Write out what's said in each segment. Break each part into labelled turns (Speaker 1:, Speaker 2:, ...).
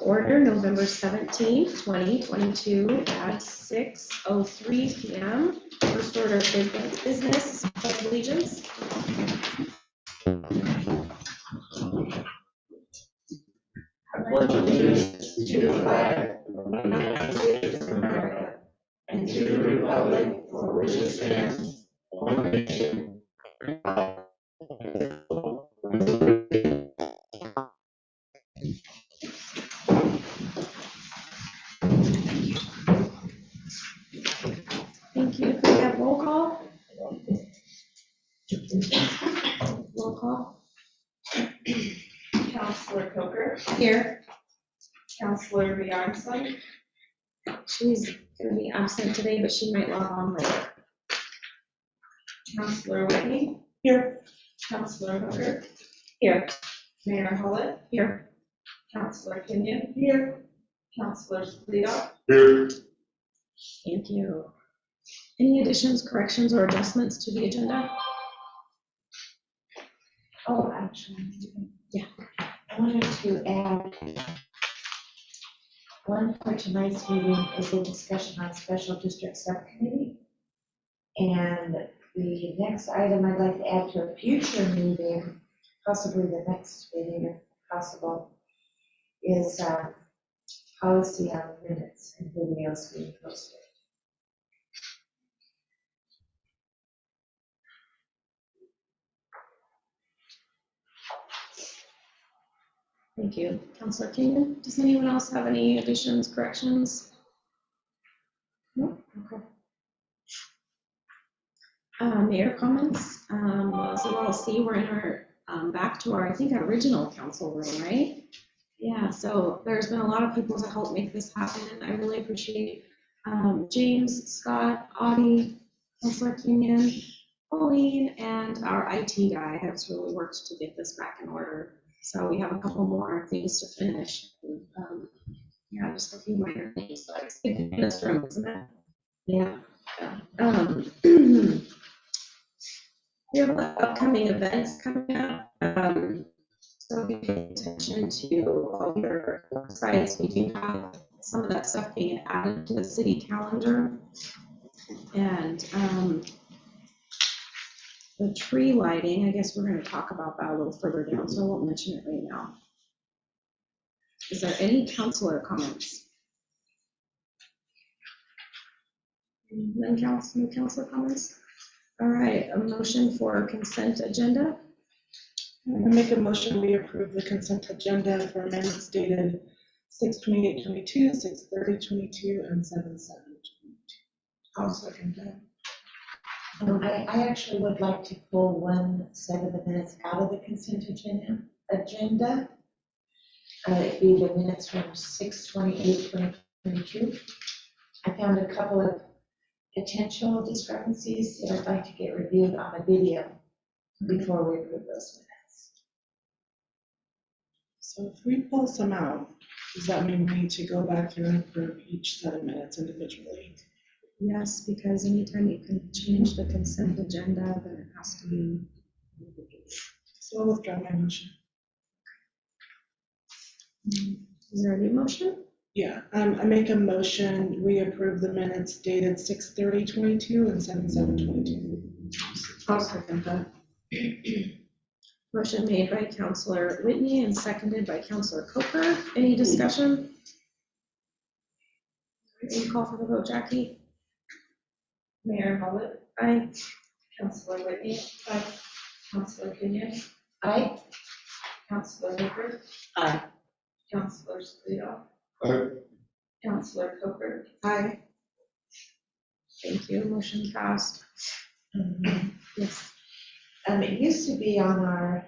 Speaker 1: Order November 17th, 2022 at 6:03 p.m. First order of business, pledge allegiance.
Speaker 2: I pledge allegiance to the flag of the United States of America and to the republic for which it stands, one nation, under God, indivisible, with liberty.
Speaker 1: Thank you. Can we have roll call? Roll call.
Speaker 3: Counselor Coker,
Speaker 1: Here.
Speaker 3: Counselor Bjornsson,
Speaker 1: She's going to be absent today, but she might log on later.
Speaker 3: Counselor Whitney,
Speaker 1: Here.
Speaker 3: Counselor Hooker,
Speaker 1: Here.
Speaker 3: Mayor Hollett,
Speaker 1: Here.
Speaker 3: Counselor Kenyon,
Speaker 1: Here.
Speaker 3: Counselor Slido,
Speaker 2: Here.
Speaker 1: Thank you. Any additions, corrections, or adjustments to the agenda?
Speaker 4: Oh, actually,
Speaker 1: Yeah.
Speaker 4: I wanted to add one for tonight's meeting is a discussion on special district subcommittee. And the next item I'd like to add to a future meeting, possibly the next meeting if possible, is policy on minutes and videos being posted.
Speaker 1: Thank you. Counselor Kenyon, does anyone else have any additions, corrections? No? Okay. Mayor comments. As you all see, we're in our, back to our, I think, our original council room, right? Yeah, so there's been a lot of people to help make this happen. I really appreciate James, Scott, Audie, Counselor Kenyon, Pauline, and our IT guy has really worked to get this back in order. So we have a couple more things to finish. Yeah, just a few minor things, but it's good in this room, isn't it? Yeah. We have upcoming events coming up. So be paying attention to all your websites. We do have some of that stuff being added to the city calendar. And the tree lighting, I guess we're going to talk about that a little further down, so I won't mention it right now. Is there any counselor comments? No counselor comments? All right, a motion for consent agenda.
Speaker 5: I make a motion, we approve the consent agenda for minutes dated 6/28/22, 6/30/22, and 7/7/22.
Speaker 4: I'll second that. I actually would like to pull one set of the minutes out of the consent agenda. It'd be the minutes from 6/28/2022. I found a couple of potential discrepancies that I'd like to get reviewed on a video before we approve those minutes.
Speaker 5: So if we pull some out, does that mean we need to go back through and approve each set of minutes individually?
Speaker 1: Yes, because anytime you can change the consent agenda, then it has to be.
Speaker 5: So I'll withdraw my motion.
Speaker 1: Is there any motion?
Speaker 5: Yeah, I make a motion, we approve the minutes dated 6/30/22 and 7/7/22.
Speaker 1: I'll second that. Motion made by Counselor Whitney and seconded by Counselor Coker. Any discussion? Any call for the vote, Jackie?
Speaker 3: Mayor Hollett,
Speaker 1: Aye.
Speaker 3: Counselor Whitney, Counselor Kenyon,
Speaker 4: Aye.
Speaker 3: Counselor Hooker,
Speaker 4: Aye.
Speaker 3: Counselor Slido,
Speaker 2: Aye.
Speaker 3: Counselor Coker,
Speaker 1: Aye. Thank you. Motion passed. Yes.
Speaker 4: It used to be on our,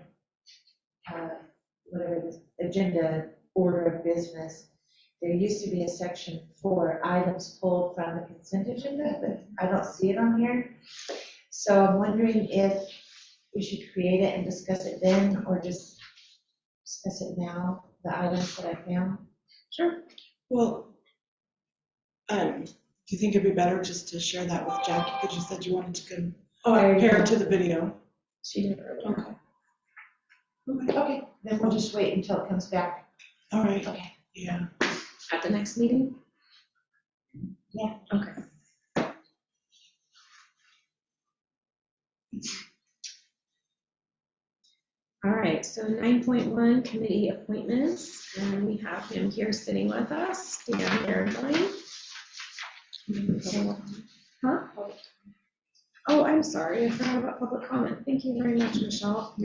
Speaker 4: whatever the agenda order of business, there used to be a section for items pulled from the consent agenda, but I don't see it on here. So I'm wondering if we should create it and discuss it then, or just discuss it now, the items that I found.
Speaker 1: Sure.
Speaker 5: Well, do you think it'd be better just to share that with Jackie, because you said you wanted to compare it to the video?
Speaker 1: She did earlier.
Speaker 5: Okay.
Speaker 4: Okay, then we'll just wait until it comes back.
Speaker 5: All right.
Speaker 4: Okay.
Speaker 5: Yeah.
Speaker 1: At the next meeting?
Speaker 4: Yeah.
Speaker 1: Okay. All right, so 9.1 committee appointments, and we have him here sitting with us, Dan Maradline. Huh? Oh, I'm sorry, I forgot about public comment. Thank you very much, Michelle.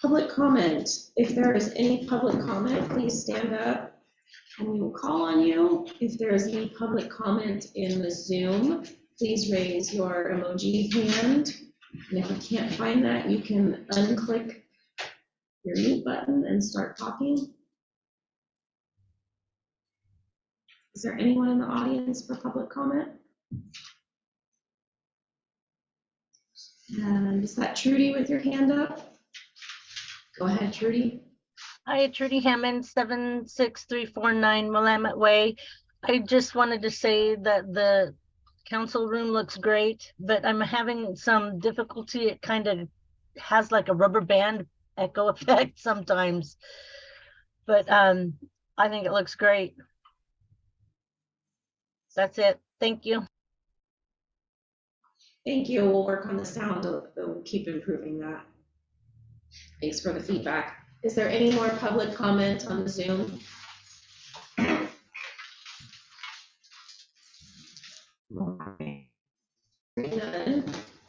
Speaker 1: Public comment. If there is any public comment, please stand up and we will call on you. If there is any public comment in the Zoom, please raise your emoji hand. And if you can't find that, you can unclick your mute button and start talking. Is there anyone in the audience for public comment? And is that Trudy with your hand up? Go ahead, Trudy.
Speaker 6: Hi, Trudy Hammond, 76349 Willamette Way. I just wanted to say that the council room looks great, but I'm having some difficulty. It kind of has like a rubber band echo effect sometimes. But I think it looks great. That's it. Thank you.
Speaker 1: Thank you. We'll work on the sound. We'll keep improving that. Thanks for the feedback. Is there any more public comment on the Zoom? None.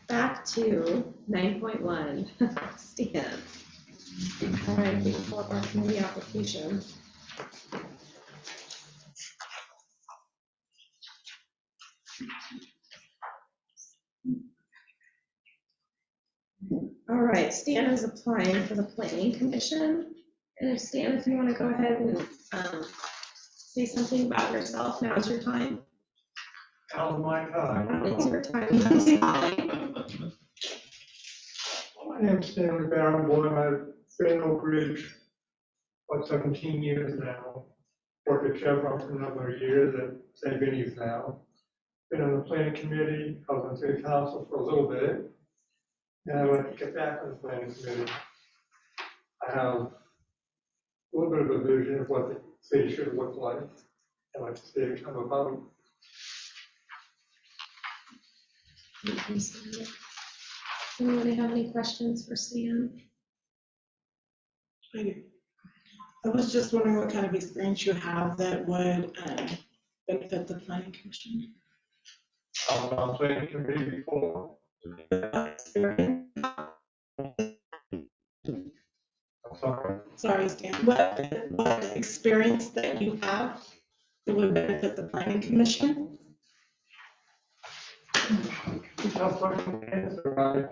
Speaker 1: Back to 9.1. Stan. All right, we can pull up our committee application. All right, Stan is applying for the planning commission. And if Stan, if you want to go ahead and say something about yourself, now's your time.
Speaker 2: Oh my God.
Speaker 1: It's your time.
Speaker 2: My name's Stanley Barrymore. I've been in Oakridge for 17 years now. Worked at Chevron for a number of years at St. Vinny's now. Been on the planning committee, I was on city council for a little bit. And I want to get back on the planning committee. I have a little bit of a vision of what the city should look like and what the city come about.
Speaker 1: Anybody have any questions for Stan?
Speaker 5: I do. I was just wondering what kind of experience you have that would benefit the planning commission.
Speaker 2: I was on the planning committee before. I'm sorry.
Speaker 5: Sorry, Stan. What experience that you have that would benefit the planning commission?
Speaker 2: Tough question to answer, right?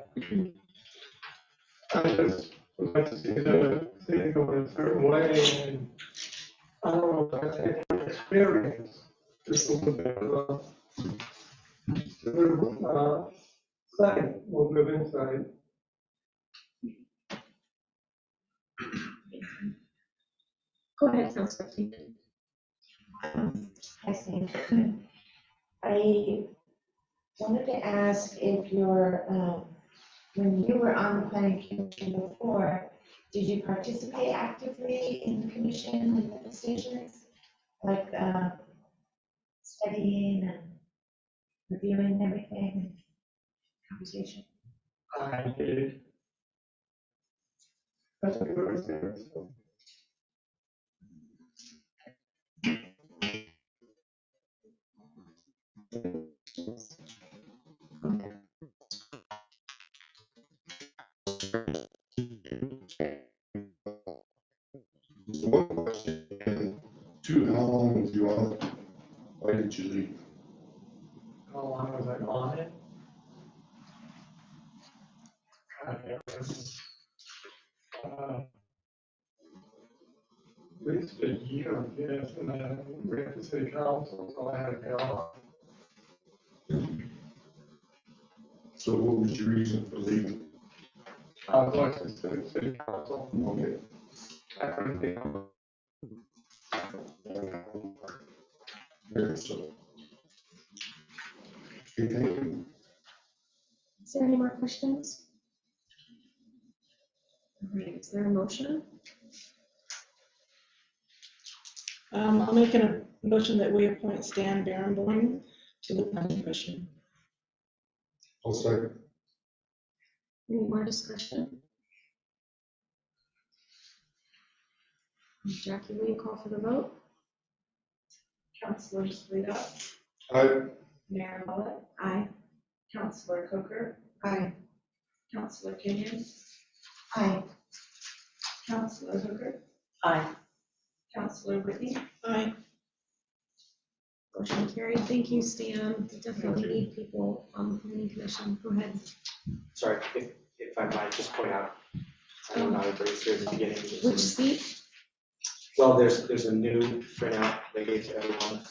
Speaker 2: I just would like to see the city go in a certain way, and I don't know, I think from experience, just a little bit of insight, a little bit of insight.
Speaker 1: Go ahead, Councilor Keenan.
Speaker 4: I see. I wanted to ask if when you were on the planning commission before, did you participate actively in the commission and the decisions? Like studying and reviewing everything and conversation?
Speaker 2: I did. That's a good experience.
Speaker 7: How long was you on it? Why did you leave?
Speaker 2: How long was I on it? I can't remember. At least a year, I guess, and then we ran to city council, so I had to get off.
Speaker 7: So what was your reason for leaving?
Speaker 2: I was elected to city council.
Speaker 7: Okay.
Speaker 2: I couldn't get on.
Speaker 7: There, so. Okay, thank you.
Speaker 1: Is there any more questions? All right, is there a motion?
Speaker 5: I'll make a motion that we appoint Stan Barenboim to the planning commission.
Speaker 7: I'll second.
Speaker 1: Any more discussion? Jackie, will you call for the vote?
Speaker 3: Counselor Slito,
Speaker 7: Aye.
Speaker 3: Mayor Mullet,
Speaker 1: Aye.
Speaker 3: Counselor Coker,
Speaker 4: Aye.
Speaker 3: Counselor Kenyon,
Speaker 4: Aye.
Speaker 3: Counselor Hooker,
Speaker 4: Aye.
Speaker 3: Counselor Whitney,
Speaker 5: Aye.
Speaker 1: Motion carried. Thank you, Stan. We definitely need people on the planning commission. Go ahead.
Speaker 8: Sorry, if I might just point out, I know not everybody's here at the beginning.
Speaker 1: Which seat?
Speaker 8: Well, there's a new printout they gave to everyone.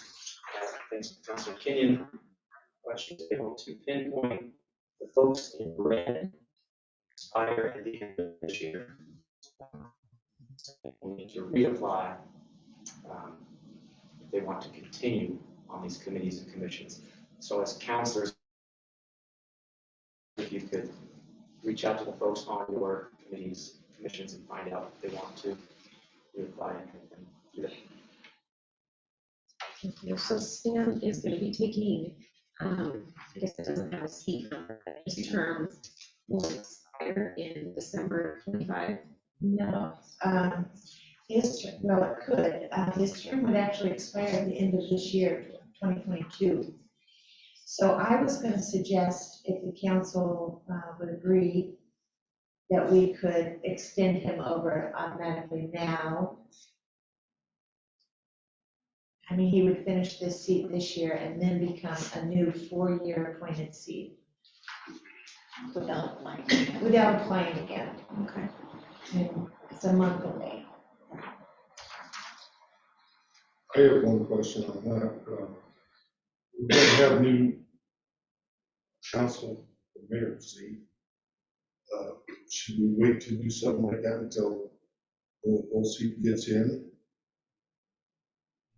Speaker 8: Thanks to Councilor Kenyon. She was able to pinpoint the folks in red expire at the end of this year. We need to reapply if they want to continue on these committees and commissions. So as counselors, if you could reach out to the folks on your committees, commissions, and find out if they want to reapply and do that.
Speaker 1: Thank you. So Stan is going to be taking, I guess it doesn't have a seat number, but his term will expire in December 25.
Speaker 4: No, well, it could. His term would actually expire at the end of this year, 2022. So I was going to suggest, if the council would agree, that we could extend him over automatically now. I mean, he would finish this seat this year and then become a new 4-year appointed seat. Without applying again.
Speaker 1: Okay.
Speaker 4: And it's a month away.
Speaker 7: I have one question on that. We're going to have new council, mayor seat. Should we wait to do something like that until the whole seat gets in?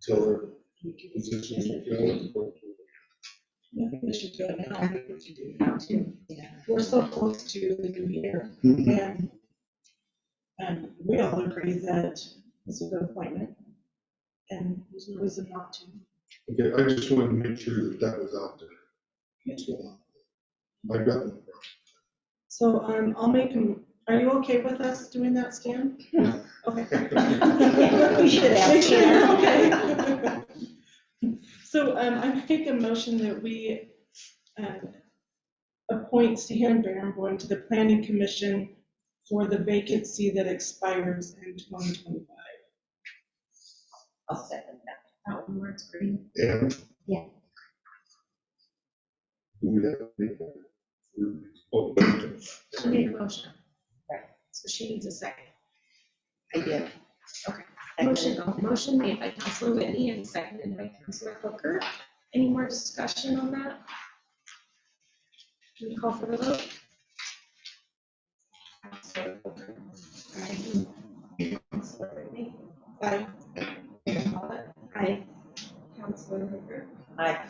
Speaker 7: Until their positions are filled?
Speaker 5: I think we should go now. I think we should do now too. We're so close to the new year, and we all agree that this is an appointment, and there's no reason not to.
Speaker 7: Okay, I just wanted to make sure that that was out there.
Speaker 5: Yes.
Speaker 7: I got no problem.
Speaker 5: So, I'll make him, are you okay with us doing that, Stan?
Speaker 7: Yeah.
Speaker 5: Okay.
Speaker 4: We should have.
Speaker 5: Make sure you're okay. So, I make a motion that we, appoint Stan Barenboim to the planning commission for the vacancy that expires in 2025.
Speaker 4: I'll second that.
Speaker 1: That one works great.
Speaker 7: And?
Speaker 4: Yeah.
Speaker 7: Do we have any? Oh,
Speaker 1: She made a motion. So she needs a second.
Speaker 4: I did.
Speaker 1: Motion made by Councilor Whitney and seconded by Councilor Hooker. Any more discussion on that? Can we call for the vote? Councilor Hooker. Aye. Councilor Whitney.
Speaker 5: Aye.
Speaker 1: Aye.
Speaker 3: Counselor Hooker,
Speaker 4: Aye.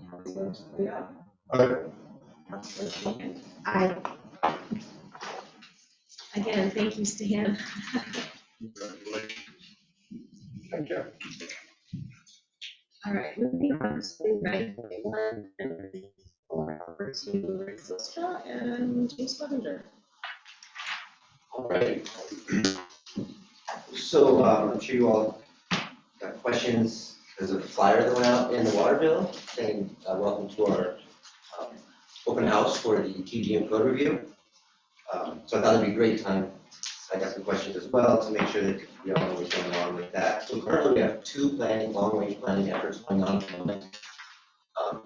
Speaker 3: Counselor Slito,
Speaker 7: I,
Speaker 1: Councilor Kenyon.
Speaker 4: Aye.
Speaker 1: Again, thank you, Stan.
Speaker 7: thank you.
Speaker 1: All right, moving on to 9.1 and over to Rick Zylstra and James Clevenger.
Speaker 2: All right. So I'm sure you all got questions. There's a flyer that went out in the water bill saying, welcome to our open house for the TGM code review. So I thought it'd be a great time. I got some questions as well to make sure that you all know what's going on with that. So currently we have 2 long-range planning efforts going on at the moment.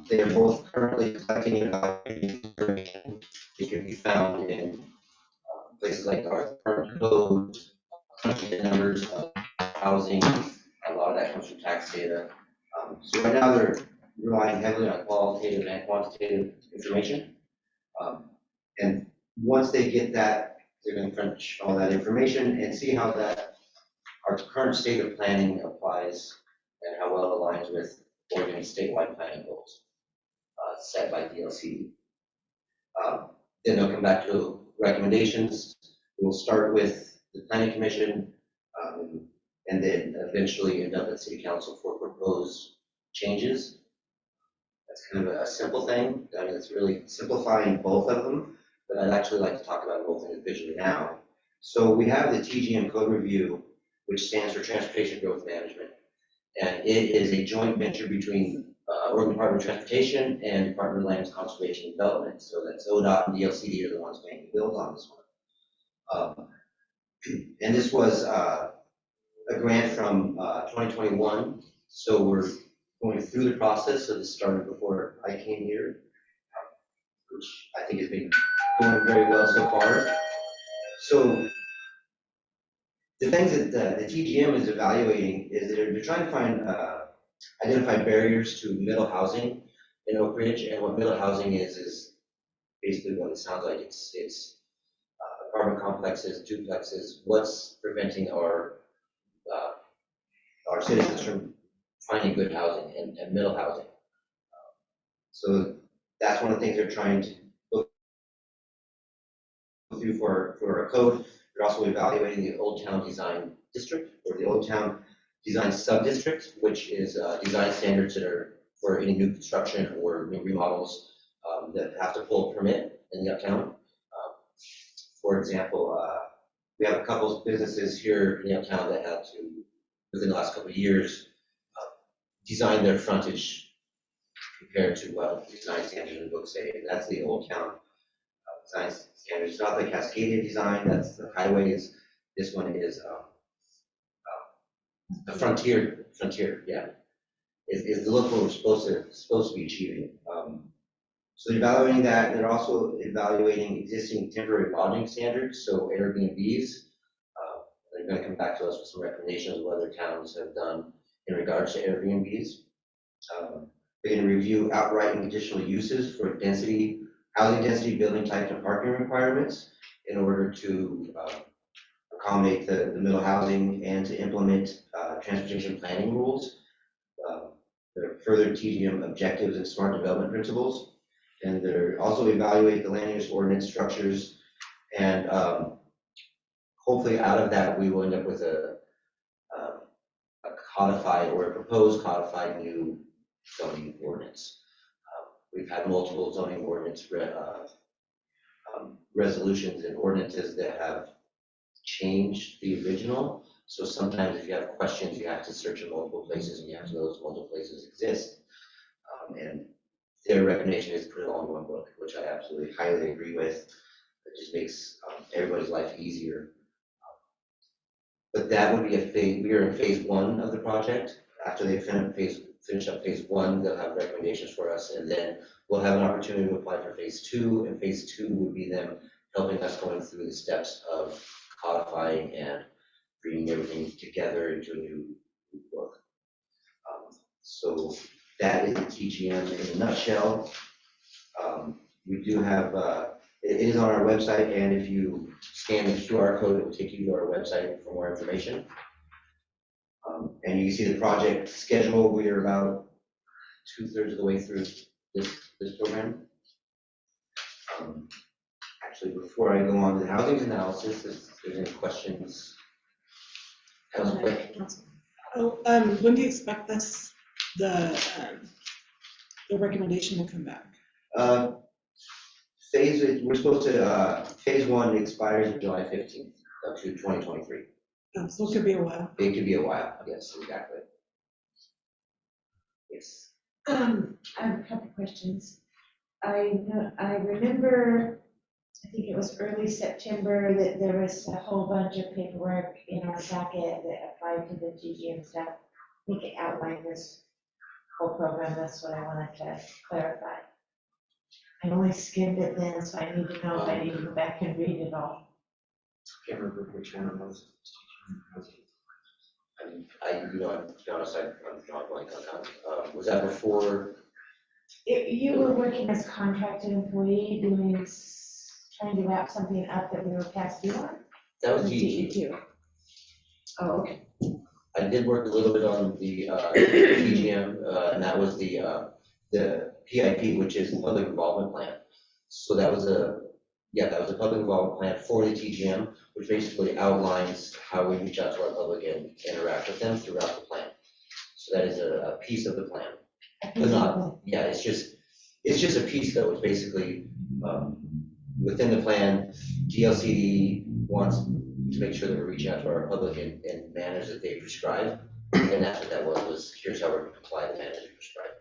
Speaker 2: They are both currently collecting and evaluating information. It can be found in places like our current code, the numbers of housing, a lot of that comes from tax data. So right now they're relying heavily on qualitative and quantitative information. And once they get that, they're going to crunch all that information and see how that our current state of planning applies and how well it aligns with Oregon's statewide planning goals set by DLC. Then they'll come back to recommendations. We'll start with the planning commission, and then eventually end up at city council for proposed changes. That's kind of a simple thing. I mean, it's really simplifying both of them, but I'd actually like to talk about both individually now. So we have the TGM code review, which stands for Transportation Growth Management. And it is a joint venture between Oregon Department of Transportation and Department of Lands Conservation and Development. So that's ODOT and DLCD are the ones paying the bills on this one. And this was a grant from 2021. So we're going through the process. So this started before I came here, which I think has been going very well so far. So the things that the TGM is evaluating is that they're trying to find, identify barriers to middle housing in Oakridge. And what middle housing is basically what it sounds like. It's apartment complexes, duplexes. What's preventing our citizens from finding good housing and middle housing? So that's one of the things they're trying to look through for a code. They're also evaluating the Old Town Design District, or the Old Town Design Sub-District, which is design standards that are for any new construction or new remodels that have to pull a permit in the uptown. For example, we have a couple of businesses here in the uptown that had to, within the last couple of years, design their frontage compared to what design standards in the book say. And that's the Old Town design standards. It's not the Cascadia design, that's the highways. This one is a frontier, yeah, is the look what we're supposed to be achieving. So evaluating that, they're also evaluating existing temporary lodging standards, so Airbnbs. They're going to come back to us with some recommendations of what other towns have done in regards to Airbnbs. They're going to review outright and conditional uses for density, housing density, building types, and parking requirements in order to accommodate the middle housing and to implement transportation planning rules. There are further TGM objectives and smart development principles. And they're also evaluate the land use ordinance structures, and hopefully out of that we will end up with a codified or a proposed codified new zoning ordinance. We've had multiple zoning ordinance resolutions and ordinances that have changed the original. So sometimes if you have questions, you have to search in multiple places, and you have to know those multiple places exist. And their recommendation is put it all in one book, which I absolutely highly agree with. It just makes everybody's life easier. But that would be a phase. We are in phase one of the project. After they finish up phase one, they'll have recommendations for us, and then we'll have an opportunity to apply for phase two. And phase two would be them helping us going through the steps of codifying and bringing everything together into a new book. So that is the TGM in a nutshell. We do have, it is on our website, and if you scan the QR code, it will take you to our website for more information. And you can see the project schedule. We are about 2/3 of the way through this program. Actually, before I go on to the housing analysis, if there's any questions. That was quick.
Speaker 5: When do you expect the recommendation to come back?
Speaker 2: We're supposed to, phase one expires July 15th up to 2023.
Speaker 5: Oh, so it could be a while.
Speaker 2: It could be a while, yes, exactly. Yes.
Speaker 4: I have a couple questions. I remember, I think it was early September, that there was a whole bunch of paperwork in our packet that applied to the TGM stuff. I think it outlined this whole program. That's what I wanted to clarify. I only skimmed it then, so I need to know if I need to go back and read it all.
Speaker 8: Can't remember which one it was.
Speaker 2: To be honest, I'm drawing blank on that. Was that before?
Speaker 4: You were working as a contracted employee trying to wrap something up that we were past due on?
Speaker 2: That was GEQ.
Speaker 4: Oh, okay.
Speaker 2: I did work a little bit on the TGM, and that was the PIP, which is the Public Involvement Plan. So that was Yeah, that was a public involvement plan for the TGM, which basically outlines how we reach out to our public and interact with them throughout the plan. So that is a piece of the plan. But not, yeah, it's just a piece that was basically, within the plan. GLCD wants to make sure that we're reaching out to our public in manners that they prescribe. And that's what that was here's how we're going to apply the manners they prescribe.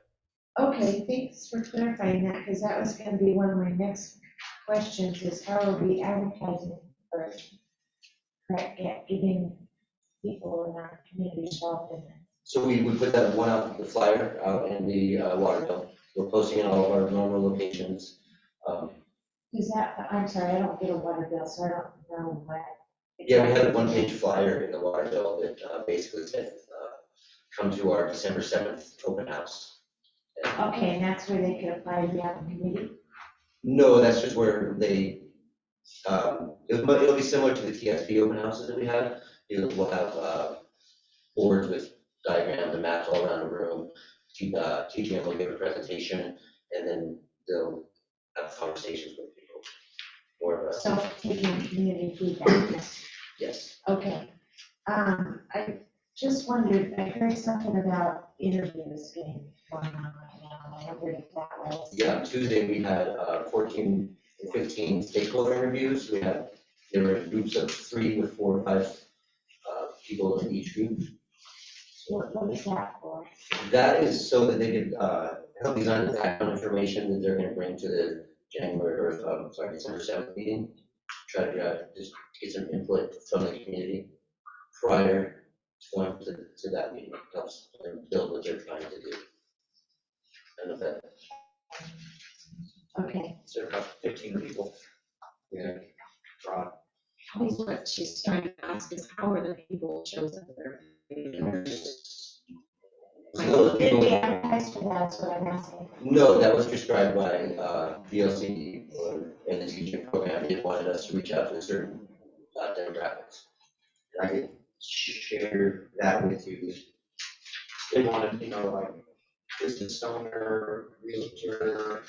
Speaker 4: Okay, thanks for clarifying that, because that was gonna be one of my next questions, is how are we advertising for, correct, yeah, getting people in our community involved in it?
Speaker 2: So we put that one out, the flyer out in the water bill. We're posting in all of our normal locations.
Speaker 4: Is that, I'm sorry, I don't get a water bill, so I don't know what.
Speaker 2: Yeah, we had a one-page flyer in the water bill that basically said, come to our December 7th open house.
Speaker 4: Okay, and that's where they can apply to be on the committee?
Speaker 2: No, that's just where they, it'll be similar to the TSP open houses that we have. We'll have boards with diagrams and maps all around the room. TGM will give a presentation, and then they'll have conversations with people. More of a,
Speaker 4: So taking community feedback,
Speaker 2: yes.
Speaker 4: okay. I just wondered, I heard something about interviews going on right now, I wondered if that was.
Speaker 2: Yeah, Tuesday we had 14 or 15 stakeholder interviews. There were groups of 3 with 4 or 5 people in each group.
Speaker 4: What is that for?
Speaker 2: That is so that they could help design the background information that they're going to bring to the December 7th meeting. Try to just get some input from the community prior to going to that meeting. Helps them build what they're trying to do. And if that,
Speaker 4: Okay,
Speaker 8: So about 15 people.
Speaker 2: yeah.
Speaker 8: Broad.
Speaker 1: I think what she's trying to ask is how are the people chosen there?
Speaker 2: So,
Speaker 4: did we advertise for that, is what I'm asking?
Speaker 2: no, that was prescribed by DLC and the teaching program. They wanted us to reach out to certain demographics. And I can share that with you.
Speaker 8: They wanted, like business owner, realtor,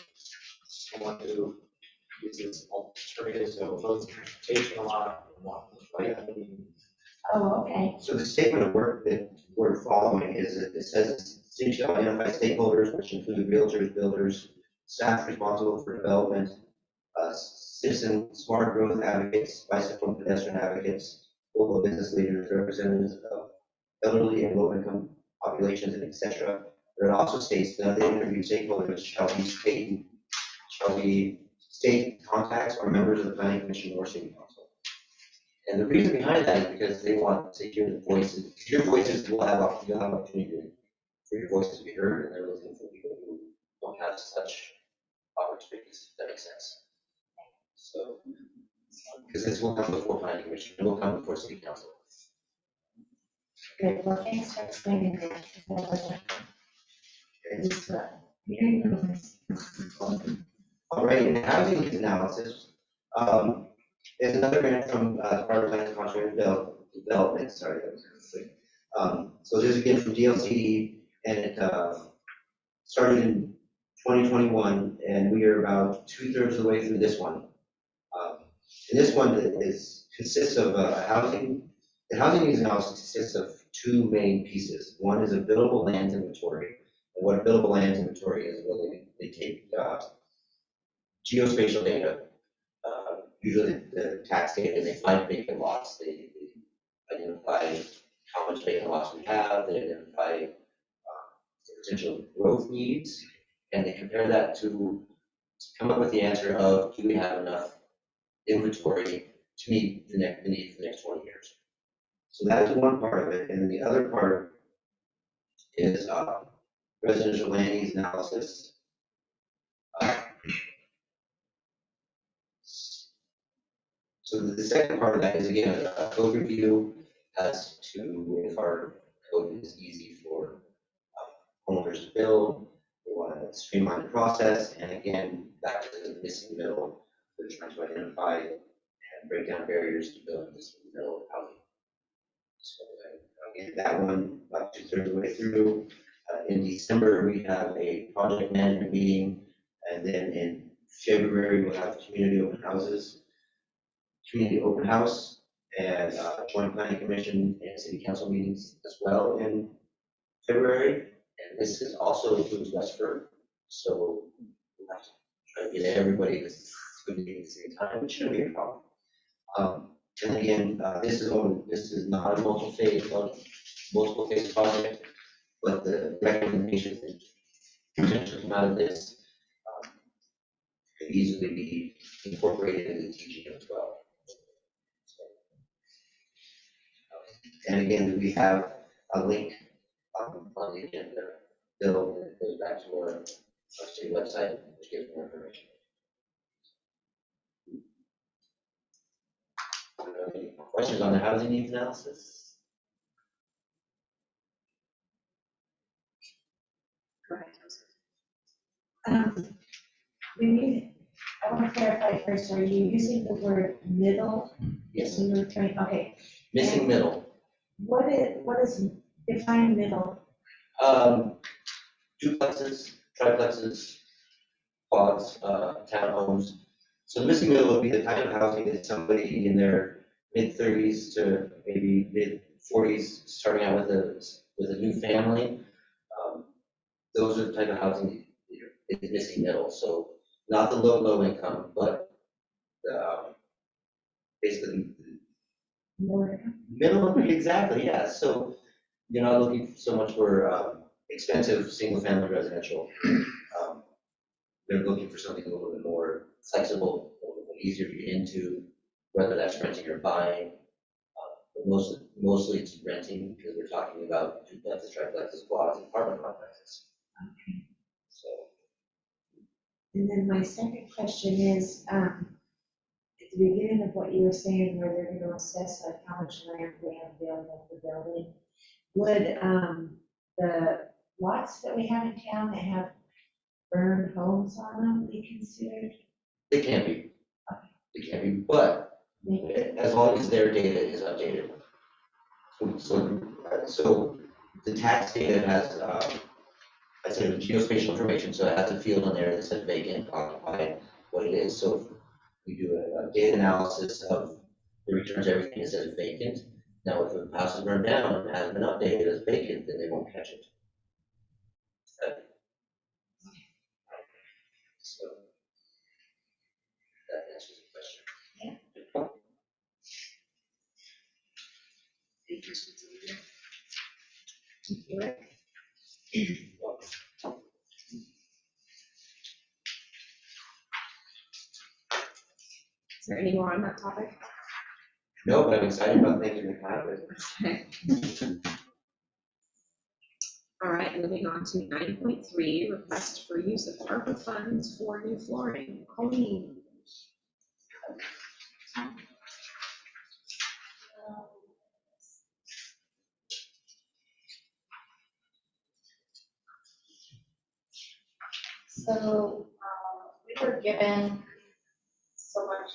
Speaker 8: someone who uses alternatives of both transportation a lot.
Speaker 4: Oh, okay,
Speaker 2: So the statement of work that we're following is that it says city shall identify stakeholders, which include realtors, builders, staff responsible for development, citizen smart growth advocates, bicycle and pedestrian advocates, local business leaders, representatives of elderly and low income populations, and etc. But it also states that the interview stakeholders shall be state contacts or members of the planning commission or city council. And the reason behind that is because they want to hear the voices. Your voices will have opportunity for your voices to be heard, and they're looking for people who don't have such opportunities. If that makes sense. So, because this will come before planning commission, it will come before city council.
Speaker 4: good, well, thanks for explaining that. That wasn't- it's,
Speaker 2: All right, and housing needs analysis is another grant from Department of Land and Conservation Development. Sorry, that was quick. So this is again from DLCD, and it started in 2021, and we are about 2/3 of the way through this one. And this one consists of housing. The housing needs analysis consists of 2 main pieces. One is a buildable land inventory. And what a buildable land inventory is, well, they take geospatial data, usually the tax data, and they find vacant lots. They identify how much vacant lots we have. They identify potential growth needs, and they compare that to come up with the answer of, do we have enough inventory to meet the need for the next 20 years? So that is one part of it, and then the other part is residential land needs analysis. So the second part of that is, again, a code review as to if our code is easy for homeowners to build. We want to streamline the process, and again, back to the missing middle, we're trying to identify and break down barriers to building this middle housing. So again, that one about 2/3 of the way through. In December, we have a project management meeting, and then in
Speaker 8: February, we'll have community open houses, community open house, and joint planning commission and city council meetings as well in February. And this is also includes Westford, so we'll have to try to get everybody because it's going to be at the same time, which shouldn't be a problem. And again, this is not a multiple phase project, but the recommendations that potentially come out of this could easily be incorporated into the teaching as well. And again, we have a link on the agenda bill that goes back to our state website, which gives more information. Any questions on the housing needs analysis?
Speaker 1: Go ahead, Joseph.
Speaker 4: I want to clarify first, are you using the word middle?
Speaker 8: Yes.
Speaker 4: When you're trying, okay,
Speaker 8: Missing middle.
Speaker 4: what is, define middle?
Speaker 8: Duplexes, triplexes, quads, townhomes. So the missing middle would be the kind of housing that somebody in their mid-30s to maybe mid-40s, starting out with a new family. Those are the type of housing that is missing middle. So not the low income, but basically minimum, exactly, yeah. So you're not looking so much for expensive single-family residential. They're looking for something a little bit more flexible, a little bit easier to get into, whether that's renting or buying. But mostly it's renting because we're talking about duplexes, triplexes, quads, and apartment complexes.
Speaker 4: Okay.
Speaker 8: So
Speaker 4: And then my second question is, at the beginning of what you were saying, where they're going to assess like how much land we have available for building, would the lots that we have in town that have burned homes on them be considered?
Speaker 8: it can be, but as long as their data is updated. So the tax data has, I said geospatial information, so it has a field on there that says vacant, occupied, what it is. So if we do a data analysis of the returns, everything that says vacant. Now, if a house is burned down and hasn't been updated as vacant, then they won't catch it. So that answers the question.
Speaker 1: Is there any more on that topic?
Speaker 8: No, but I'm excited about thinking the kind of it.
Speaker 1: Okay. All right, moving on to 9.3, request for use of ARPA funds for new flooring. Colleen.
Speaker 9: So we were given so much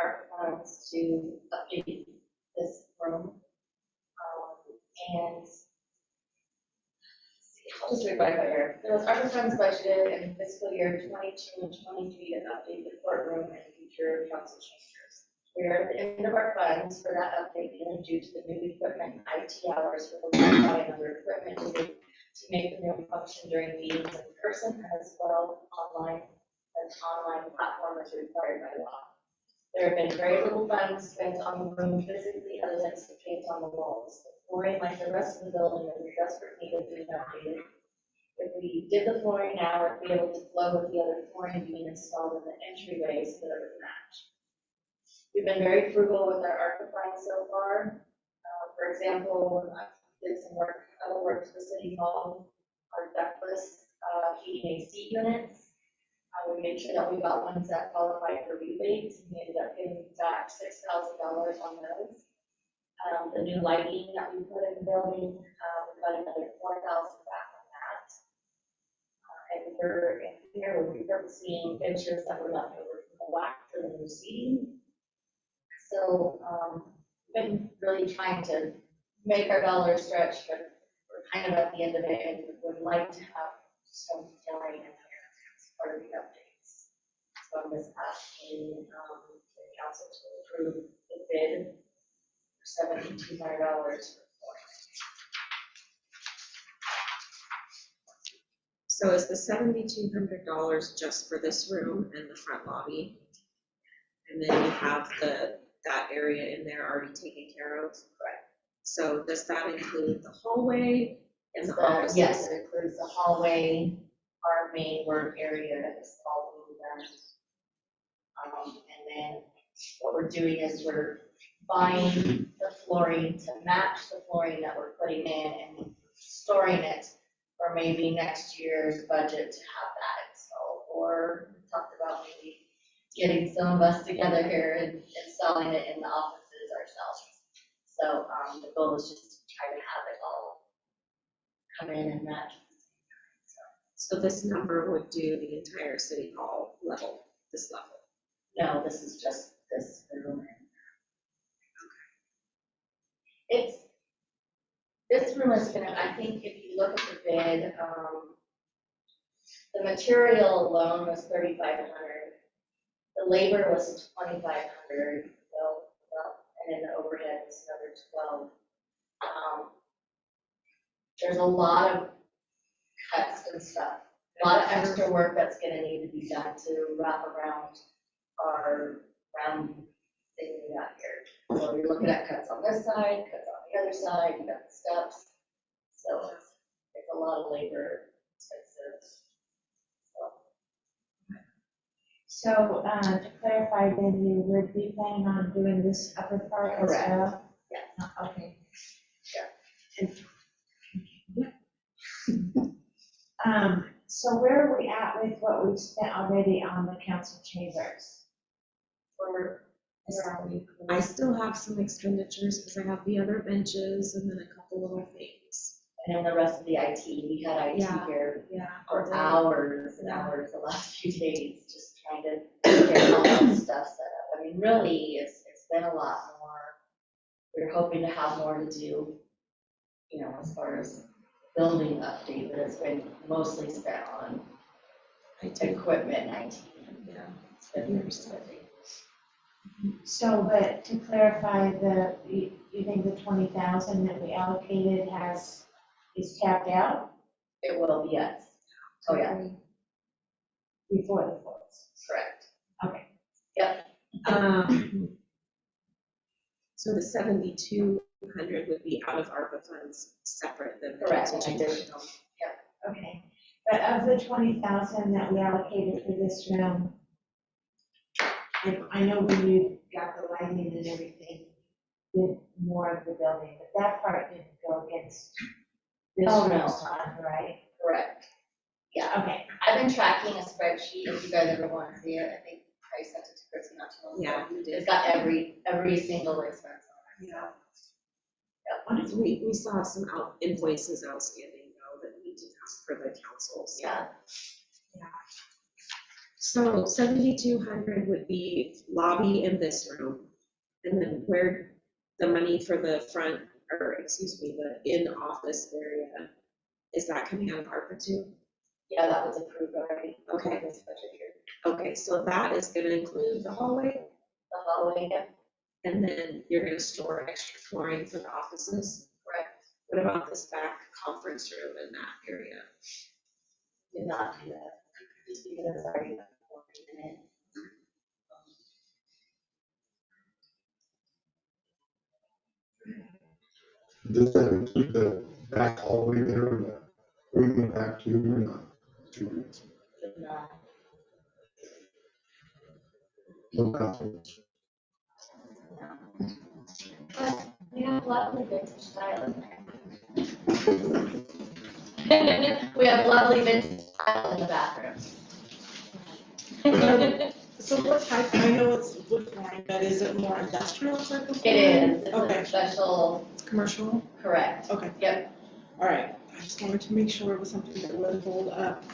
Speaker 9: art funds to update this room. And I'll just read right here. There was ARPA funds budgeted in fiscal year 22 and 23 to update the courtroom and future council chambers. We are at the end of our funds for that update, and due to the new equipment and IT hours for the Wi-Fi and other equipment needed to make the room function during meetings in person as well online, an online platform is required by law. There have been very little funds spent on the room physically other than some paint on the walls. The flooring, like the rest of the building, is a desperate need of being updated. If we did the flooring now, we'd be able to flow with the other flooring being installed in the entryways so that it would match. We've been very frugal with our ARPA funds so far. For example, I did some other work to the city hall, our ductless heating AC units. We made sure that we got ones that qualified for rebates. We ended up getting back $6,000 on those. The new lighting that we put in the building, we got another $4,000 back on that. And we're in here, we're repurposing benches that were left over from the WAC for the new seating. So we've been really trying to make our dollars stretch, but we're kind of at the end of it and would like to have some detailing in here as part of the updates. So was asking, the council to approve the bid for $7,200 for flooring.
Speaker 1: So is the $7,200 just for this room and the front lobby? And then you have that area in there already taken care of?
Speaker 9: Correct.
Speaker 1: So does that include the hallway and the
Speaker 9: So,
Speaker 1: offices?
Speaker 9: yes, it includes the hallway, our main work area is all being done. And then what we're doing is we're buying the flooring to match the flooring that we're putting in and storing it for maybe next year's budget to have that installed. Or we talked about maybe getting some of us together here and installing it in the offices ourselves. So the goal is just to try to have it all come in and match.
Speaker 1: So this number would do the entire city hall level, this level?
Speaker 9: No, this is just this room. This room is gonna, I think if you look at the bid, the material alone was $3,500. The labor was $2,500, and then the overhead was another $12,000. There's a lot of cuts and stuff, a lot of extra work that's gonna need to be done to wrap around our round thing we got here. So you're looking at cuts on this side, cuts on the other side, you got the steps. So it's a lot of labor expenses.
Speaker 4: So, to clarify, then you would be planning on doing this upper part as
Speaker 9: Correct.
Speaker 4: well?
Speaker 9: Yes.
Speaker 4: Okay. So where are we at with what we've spent already on the council chambers? Where are we?
Speaker 1: I still have some expenditures because I have the other benches and then a couple of other things.
Speaker 9: And then the rest of the IT, we had IT
Speaker 1: Yeah.
Speaker 9: here
Speaker 1: Yeah.
Speaker 9: for hours and hours the last few days, just trying to get all that stuff set up. I mean, really, it's been a lot more. We're hoping to have more to do, you know, as far as building update, but it's been mostly spent on equipment and IT.
Speaker 1: Yeah.
Speaker 9: It's been very steady.
Speaker 4: So, but to clarify, you think the 20,000 that we allocated is tapped out
Speaker 9: It will be, yes. Oh, yeah,
Speaker 4: before the votes?
Speaker 9: correct.
Speaker 4: Okay.
Speaker 9: Yep.
Speaker 1: So the 7,200 would be out of ARPA funds, separate than the
Speaker 9: Correct.
Speaker 1: council
Speaker 9: I did.
Speaker 1: chamber.
Speaker 4: Okay. But of the 20,000 that we allocated for this room, I know when you got the lighting and everything, did more of the building, but that part didn't go against this
Speaker 9: Oh, no.
Speaker 4: room's fund, right?
Speaker 9: Correct. Yeah,
Speaker 4: Okay.
Speaker 9: I've been tracking a spreadsheet, if you guys ever want to see it, I think I sent it to Chris not too long ago.
Speaker 1: Yeah, you
Speaker 9: It's
Speaker 1: did.
Speaker 9: got every single expense on it.
Speaker 1: Yeah. We saw some invoices outstanding though that we did ask for the council. So.
Speaker 9: Yeah.
Speaker 1: So 7,200 would be lobby in this room. And then where the money for the front, or excuse me, the in-office area, is that coming out of ARPA too?
Speaker 9: Yeah, that was approved already.
Speaker 1: Okay.
Speaker 9: This budget year.
Speaker 1: Okay, so that is gonna include the hallway,
Speaker 9: The hallway, yeah,
Speaker 1: and then you're gonna store extra flooring for the offices.
Speaker 9: correct.
Speaker 1: What about this back conference room in that area?
Speaker 9: Did not do that, just because it's already got flooring in it.
Speaker 7: Does that include the back hallway there, or the room in the back too, or not? Two rooms.
Speaker 9: Did not.
Speaker 7: No bathrooms.
Speaker 9: But we have lovely vintage style in there. We have lovely vintage style in the bathroom.
Speaker 5: So what type, I know it's wood flooring, but is it more industrial type of
Speaker 9: It
Speaker 5: flooring?
Speaker 9: is, it's
Speaker 5: Okay.
Speaker 9: a special,
Speaker 5: Commercial?
Speaker 9: correct.
Speaker 5: Okay,
Speaker 9: Yep.
Speaker 5: all right. I just wanted to make sure it was something that would hold up.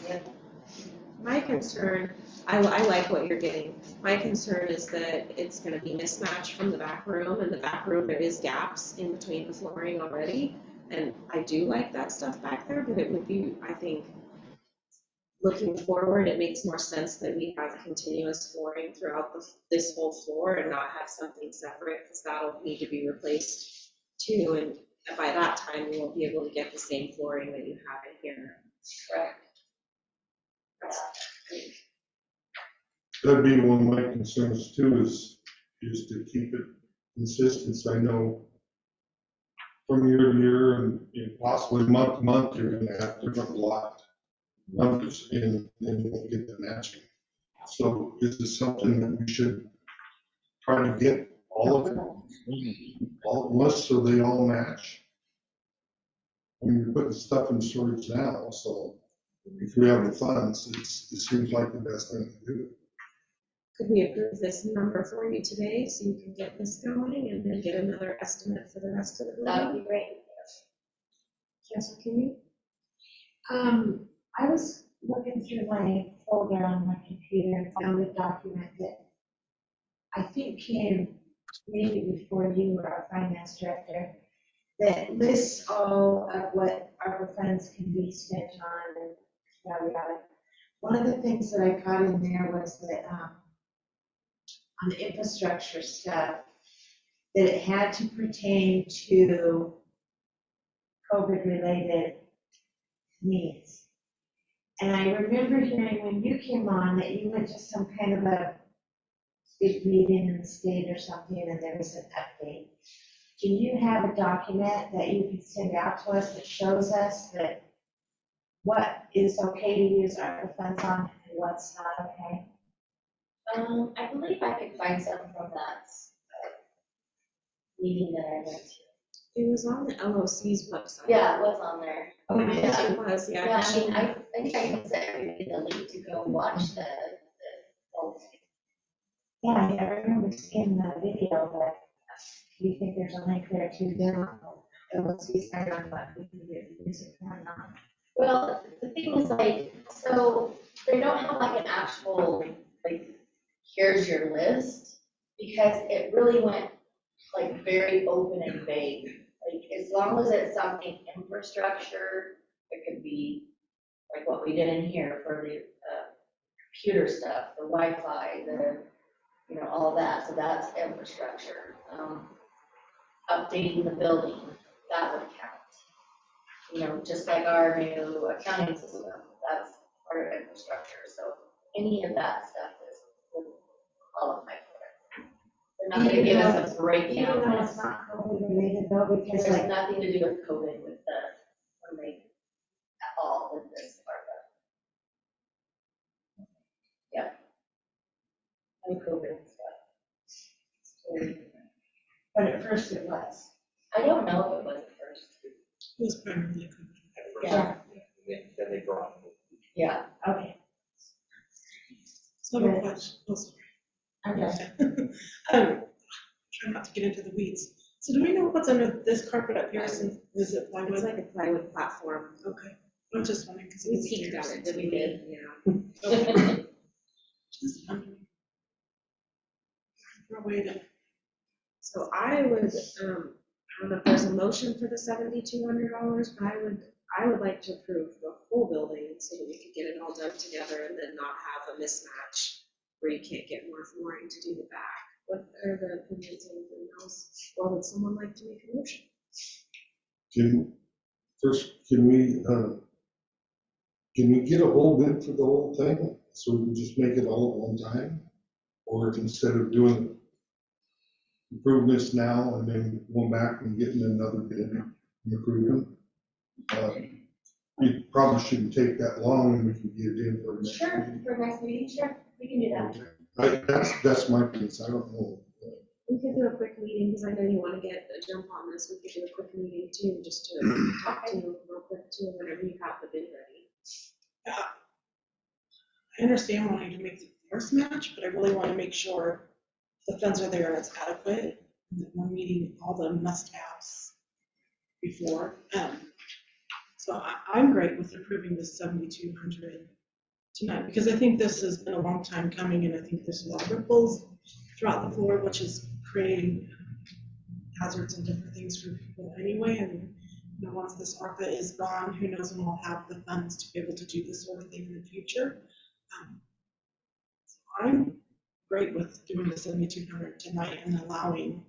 Speaker 1: My concern, I like what you're getting. My concern is that it's gonna be mismatched from the back room. In the back room, there is gaps in between the flooring already. And I do like that stuff back there, but it would be, I think, looking forward, it makes more sense that we have continuous flooring throughout this whole floor and not have something separate, because that'll need to be replaced too. And by that time, we won't be able to get the same flooring that you have in here.
Speaker 9: Correct.
Speaker 7: That'd be one of my concerns too, is to keep it consistent. I know from year to year and possibly month to month, you're gonna have different lot numbers and you won't get the matching. So is this something that we should try to get all of it, all at once, so they all match? I mean, you're putting stuff in storage now, so if we have the funds, it seems like the best thing to do.
Speaker 1: Could we approve this number for you today so you can get this going and then get another estimate for the rest of the
Speaker 9: That
Speaker 1: building?
Speaker 9: would be great.
Speaker 1: Council, can you?
Speaker 4: I was looking through my folder on my computer and found a document that I think came maybe before you were our finance director, that lists all of what ARPA funds can be spent on and yada yada. One of the things that I got in there was that on the infrastructure stuff, that it had to pertain to COVID-related needs. And I remember hearing when you came on that you went to some kind of a big meeting in the state or something, and there was an update. Do you have a document that you can send out to us that shows us that what is okay to use ARPA funds on and what's not okay?
Speaker 9: I believe I could find some from that meeting that I went to.
Speaker 1: It was on the LOC's website.
Speaker 9: Yeah, it was on there.
Speaker 1: Oh, yeah, it was, yeah.
Speaker 9: Yeah, I mean, I think I can send everybody the link to go watch the whole thing.
Speaker 4: Yeah, I remember seeing the video, but do you think there's a link there too? Then let's see, I don't know if we can get music or not.
Speaker 9: Well, the thing is like, so they don't have like an actual, like, here's your list, because it really went like very open and vague. Like, as long as it's something infrastructure, it could be like what we did in here for the computer stuff, the Wi-Fi, all that, so that's infrastructure. Updating the building, that would count. Just like our new accounting system, that's part of infrastructure, so any of that stuff would qualify for it. They're not gonna give us a breakdown.
Speaker 4: Even though it's not COVID related though, because
Speaker 9: There's
Speaker 4: like,
Speaker 9: nothing to do with COVID with at all with this part of it. Yeah. No COVID stuff.
Speaker 4: but at first it was.
Speaker 9: I don't know if it was at first.
Speaker 5: It was primarily
Speaker 9: Yeah,
Speaker 2: Then they brought it.
Speaker 9: yeah.
Speaker 4: Okay.
Speaker 5: So no question. Oh, sorry.
Speaker 4: Okay.
Speaker 5: Try not to get into the weeds. So do we know what's under this carpet up here? Since is it
Speaker 1: It's
Speaker 5: plywood?
Speaker 1: like a plywood platform.
Speaker 5: Okay. I'm just wondering because
Speaker 1: We peeked at it, didn't we? Yeah.
Speaker 5: Okay. Just wondering. For a way to.
Speaker 1: So I would, I don't know if there's a motion for the $7,200, but I would like to approve the whole building so that we could get it all done together and then not have a mismatch where you can't get more flooring to do the back. What are the opinions of anything else? Or would someone like to make a motion?
Speaker 7: Can we get a whole bid for the whole thing, so we can just make it all at one time? Or instead of doing approve this now and then going back and getting another bid and approving? It probably shouldn't take that long, and we can get it in for the next
Speaker 9: Sure,
Speaker 7: meeting.
Speaker 9: for next meeting, sure, we can do that.
Speaker 7: That's my piece, I don't know.
Speaker 1: We could do a quick meeting, because I know you want to get a jump on this. We could do a quick meeting too, just to talk to you real quick too, whenever you have the bid ready.
Speaker 5: I understand wanting to make the first match, but I really want to make sure the funds are there and it's adequate, and that we're meeting all the must-haves before. So I'm great with approving the 7,200 tonight, because I think this has been a long time coming, and I think there's a lot of ripples throughout the floor, which is creating hazards and different things for people anyway. And once this ARPA is gone, who knows when we'll have the funds to be able to do this sort of thing in the future. So I'm great with doing the 7,200 tonight and allowing,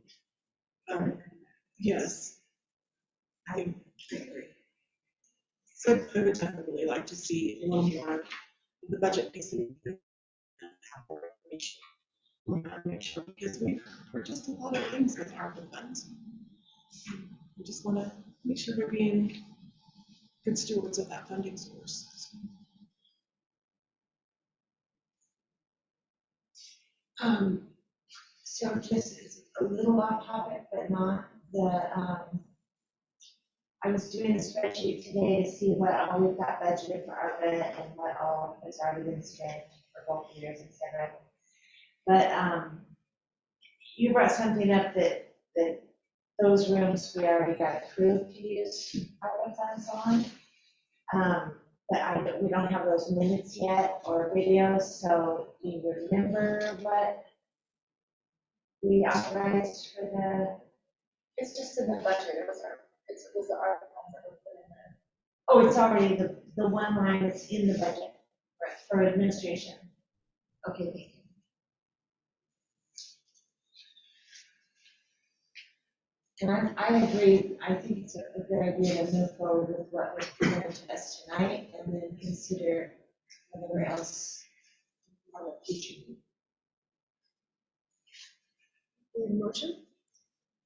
Speaker 5: yes. I agree. So I would definitely like to see a little more of the budget piece of it. Make sure, because we purchased a lot of things with ARPA funds. We just want to make sure we're being good stewards of that funding source.
Speaker 4: So just, it's a little off topic, but not I was doing a spreadsheet today to see what all we've got budgeted for ARPA and what all has already been spent for both years, et cetera. But you brought something up that those rooms we already got approved to use ARPA funds on. But we don't have those minutes yet or videos, so do you remember what we authorized for the?
Speaker 9: It's just in the budget, it was the ARPA funds that were put in there.
Speaker 4: Oh, it's already the one line that's in the budget for administration. Okay, thank you. And I agree, I think it's a good idea to move forward with what was presented to us tonight and then consider whatever else on the future.
Speaker 1: Motion?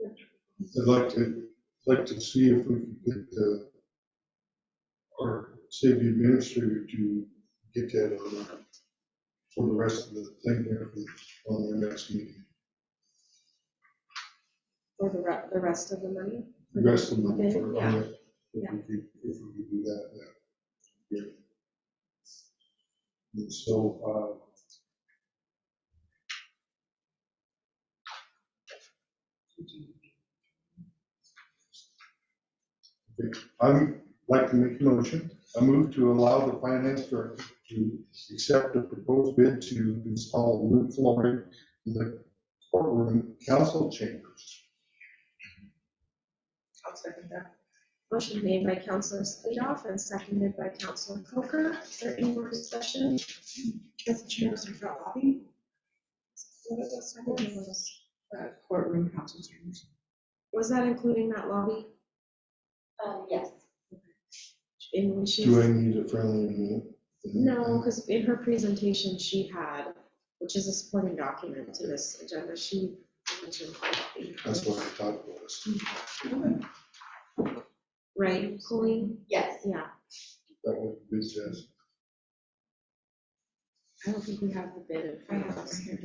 Speaker 7: I'd like to see if we can get, or say the administrator to get that on, for the rest of the thing there on the next meeting.
Speaker 1: For the rest of the money?
Speaker 7: The rest of them, for,
Speaker 1: Yeah.
Speaker 7: if we could do that, yeah. And so, I'd like to make a motion. I move to allow the finance director to accept a proposed bid to install wood flooring in the courtroom council chambers.
Speaker 5: I'll second that.
Speaker 1: Motion made by Councilor Splitoff and seconded by Councilor Coker. Is there any more discussion?
Speaker 5: Because the chambers are front lobby. What it does, courtroom council chambers.
Speaker 1: Was that including that lobby?
Speaker 9: Yes.
Speaker 1: In when she?
Speaker 7: Do I need a friendly amendment?
Speaker 1: No, because in her presentation she had, which is a supporting document to this agenda, she mentioned lobby.
Speaker 7: That's what I thought it was.
Speaker 1: Right, Colleen?
Speaker 9: Yes.
Speaker 1: Yeah,
Speaker 7: That was a bid says.
Speaker 1: I don't think we have the bid in front of us here.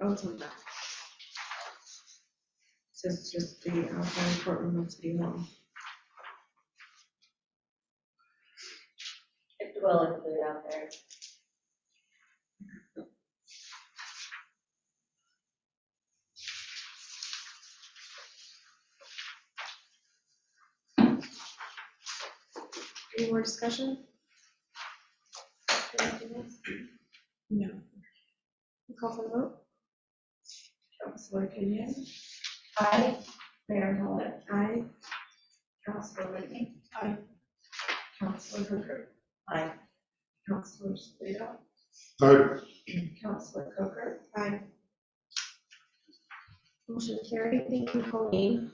Speaker 1: Oh, it's on that. Says just the outside courtroom of City Hall.
Speaker 9: It will include out there.
Speaker 1: Any more discussion?
Speaker 5: No.
Speaker 1: Call for the vote?
Speaker 3: Councilor Kenyon,
Speaker 4: Aye.
Speaker 3: Mayor Hall,
Speaker 1: Aye.
Speaker 3: Councilor Whitney,
Speaker 5: Aye.
Speaker 3: Councilor Hooker,
Speaker 4: Aye.
Speaker 3: Councilor Splitoff,
Speaker 7: All right,
Speaker 3: Councilor Coker,
Speaker 1: Aye. Motion carried. Thank you, Colleen.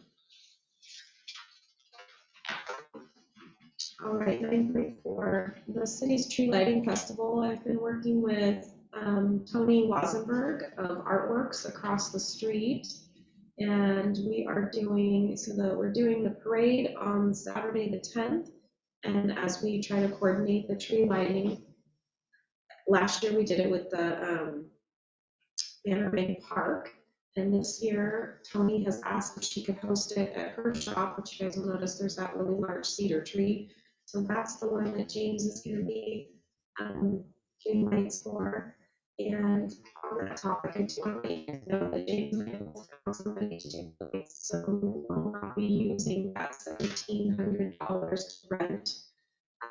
Speaker 1: All right, 9.4, the city's tree lighting festival. I've been working with Tony Wazenberg of Artworks across the street. And we are doing, we're doing the parade on Saturday the 10th. And as we try to coordinate the tree lighting, last year we did it with the Banner Bank Park. And this year, Tony has asked if she could host it at her shop, which you guys will notice there's that really large cedar tree. So that's the one that James is going to be getting lights for. And on that topic, I do want to know that James and I will found somebody to do the lights. So we will not be using that $1,700 to rent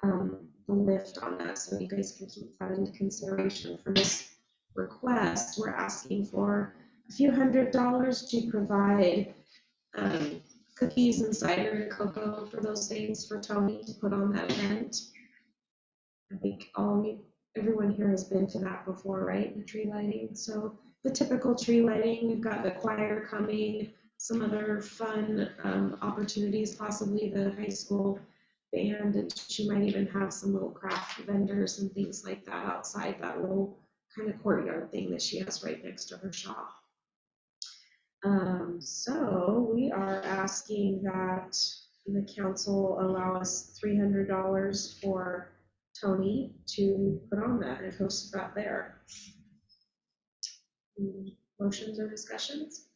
Speaker 1: the lift on that. So you guys can keep that into consideration for this request. We're asking for a few $100s to provide cookies and cider and cocoa for those things for Tony to put on that event. I think everyone here has been to that before, right? The tree lighting. So the typical tree lighting, we've got the choir coming, some other fun opportunities, possibly the high school band, and she might even have some little craft vendors and things like that outside that little kind of courtyard thing that she has right next to her shop. So we are asking that the council allow us $300 for Tony to put on that and host that there. Motions or discussions?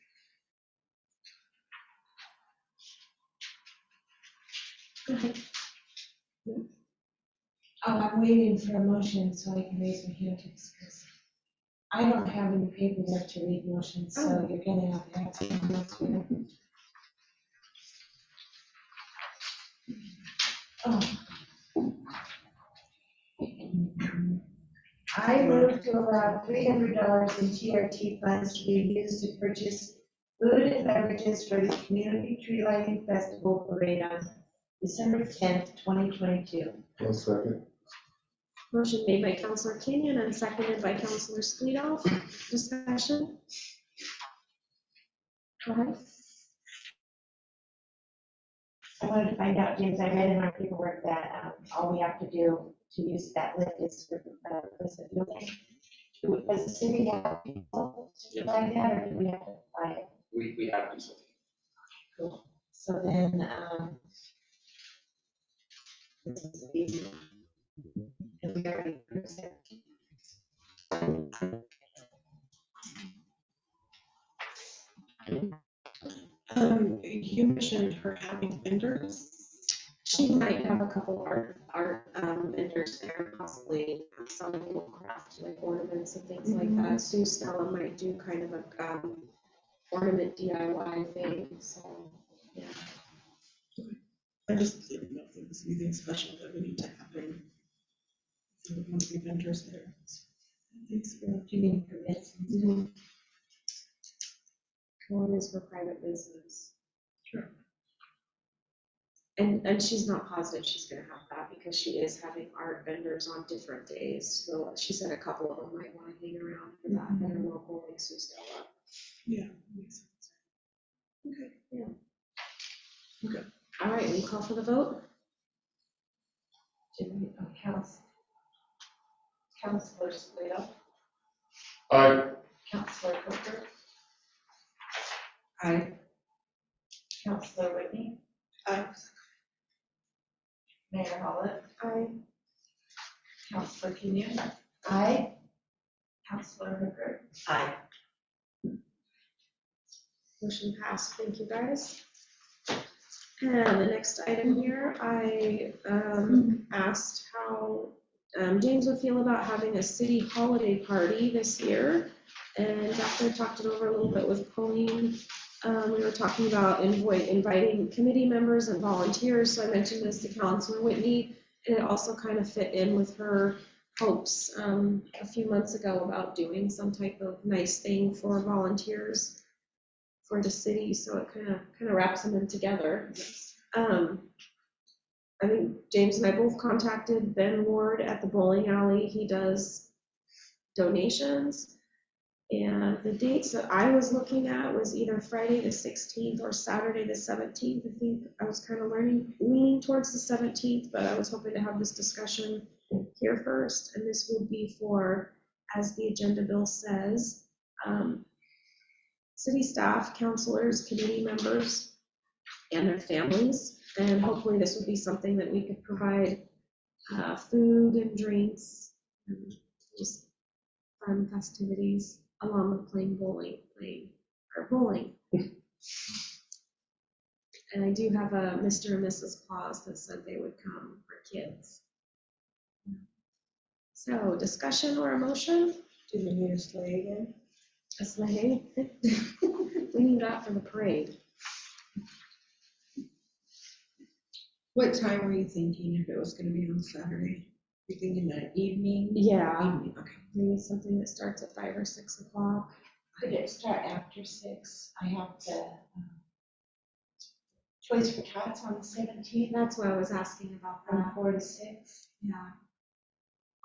Speaker 1: Go ahead.
Speaker 4: Oh, I'm waiting for a motion so I can raise my hand to discuss. I don't have any paperwork to read motions, so you're gonna have to ask me. Oh. I move to allow $300 in TRT funds to be used to purchase food and beverages for the Community Tree Lighting Festival Parade on December 10th, 2022.
Speaker 7: One second.
Speaker 1: Motion made by Councilor Kenyon and seconded by Councilor Skledoff. Discussion? Go ahead.
Speaker 4: I wanted to find out, James, I read in our paperwork that all we have to do to use that lift is for the building. Does the city have people to buy that, or do we have to buy it?
Speaker 8: We have these.
Speaker 4: Cool. So then, this is easy. And we already approved it.
Speaker 5: You mentioned her having vendors.
Speaker 1: She might have a couple art vendors there, possibly some little craft, like ornaments and things like that. Sue Stella might do kind of a ornament DIY thing, so, yeah.
Speaker 5: I just didn't know if there was anything special that would need to happen. So there must be vendors there.
Speaker 4: Thanks for giving permits.
Speaker 1: One is for private business.
Speaker 5: Sure.
Speaker 1: And she's not positive she's gonna have that because she is having art vendors on different days. So she said a couple of them might wanna hang around for that, that are local, like Sue Stella.
Speaker 5: Yeah, makes sense. Okay.
Speaker 1: Yeah. Okay. All right, we call for the vote?
Speaker 3: Councilor Slater,
Speaker 7: Aye.
Speaker 3: Councilor Hooker,
Speaker 1: Aye.
Speaker 3: Councilor Whitney,
Speaker 5: Aye.
Speaker 3: Mayor Hollett,
Speaker 1: Aye.
Speaker 3: Councilor Kenyon,
Speaker 4: Aye.
Speaker 3: Councilor Hooker,
Speaker 4: Aye.
Speaker 1: Motion passed, thank you guys. And the next item here, I asked how James would feel about having a city holiday party this year. And after I talked it over a little bit with Colleen, we were talking about inviting committee members and volunteers. So I mentioned this to Councilor Whitney, and it also kind of fit in with her hopes a few months ago about doing some type of nice thing for volunteers for the city, so it kind of wraps them in together. I think James and I both contacted Ben Ward at the bowling alley. He does donations, and the dates that I was looking at was either Friday the 16th or Saturday the 17th. I think I was kind of leaning towards the 17th, but I was hoping to have this discussion here first, and this would be for, as the agenda bill says, city staff, councilors, committee members, and their families. And hopefully this would be something that we could provide food and drinks, and just fun festivities along with playing bowling. And I do have a Mr. and Mrs. Claus that said they would come for kids. So discussion or a motion?
Speaker 5: Do we need a sleigh again?
Speaker 1: A sleigh? We need that for the parade.
Speaker 3: what time were you thinking if it was gonna be on Saturday? You thinking that evening?
Speaker 1: Yeah,
Speaker 3: Evening, okay.
Speaker 1: maybe something that starts at 5 or 6 o'clock.
Speaker 4: Could it start after 6? I have to Toys for Tots on the 17th
Speaker 1: That's why I was asking about
Speaker 4: from
Speaker 1: that.
Speaker 4: 4 to 6.
Speaker 1: Yeah.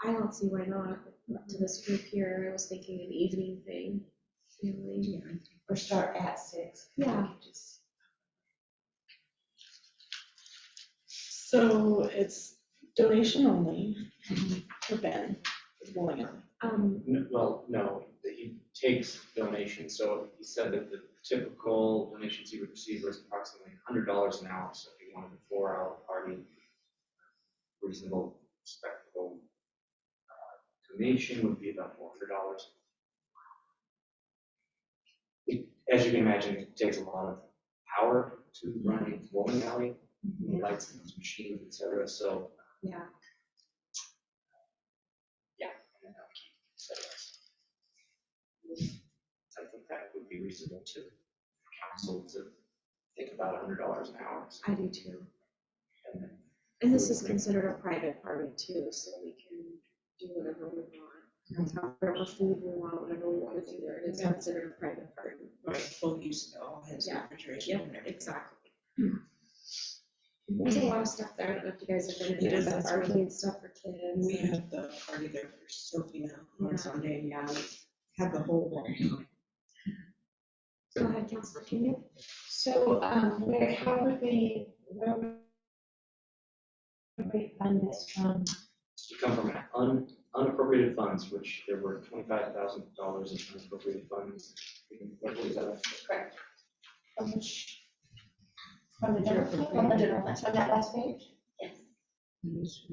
Speaker 1: I don't see why not, up to this group here, I was thinking an evening thing, family.
Speaker 4: Or start at 6.
Speaker 1: Yeah.
Speaker 4: Just
Speaker 5: So it's donation only for Ben, is William.
Speaker 8: Well, no, he takes donations, so he said that the typical donations he would receive was approximately $100 an hour, so if he wanted a 4-hour party, reasonable, respectable donation would be about $400. As you can imagine, it takes a lot of power to run a bowling alley, lights, machines, etc. So,
Speaker 1: Yeah.
Speaker 8: yeah. I think that would be reasonable to council to think about $100 an hour.
Speaker 1: I do too.
Speaker 8: And then
Speaker 1: And this is considered a private party too, so we can do whatever we want. Whatever food we want, whatever we want to do there, it is considered a private party.
Speaker 3: Right, full use though, has
Speaker 1: Yeah.
Speaker 3: refrigeration
Speaker 1: Yep,
Speaker 3: and everything.
Speaker 1: exactly. There's a lot of stuff there, I don't know if you guys have been
Speaker 3: It
Speaker 1: in
Speaker 3: is,
Speaker 1: there,
Speaker 3: that's
Speaker 1: but arcade stuff for kids.
Speaker 3: We had the party there for Sophie
Speaker 1: Yeah.
Speaker 3: on Sunday, and yeah, we had the whole one.
Speaker 1: Go ahead, Councilor Kingan.
Speaker 4: So, Mary, how would we, where would we fund this from?
Speaker 8: to come from unappropriated funds, which there were $25,000 in unappropriated funds. What was that?
Speaker 9: Correct.
Speaker 4: From which? From the general fund? From the general fund, on that last page?
Speaker 9: Yes.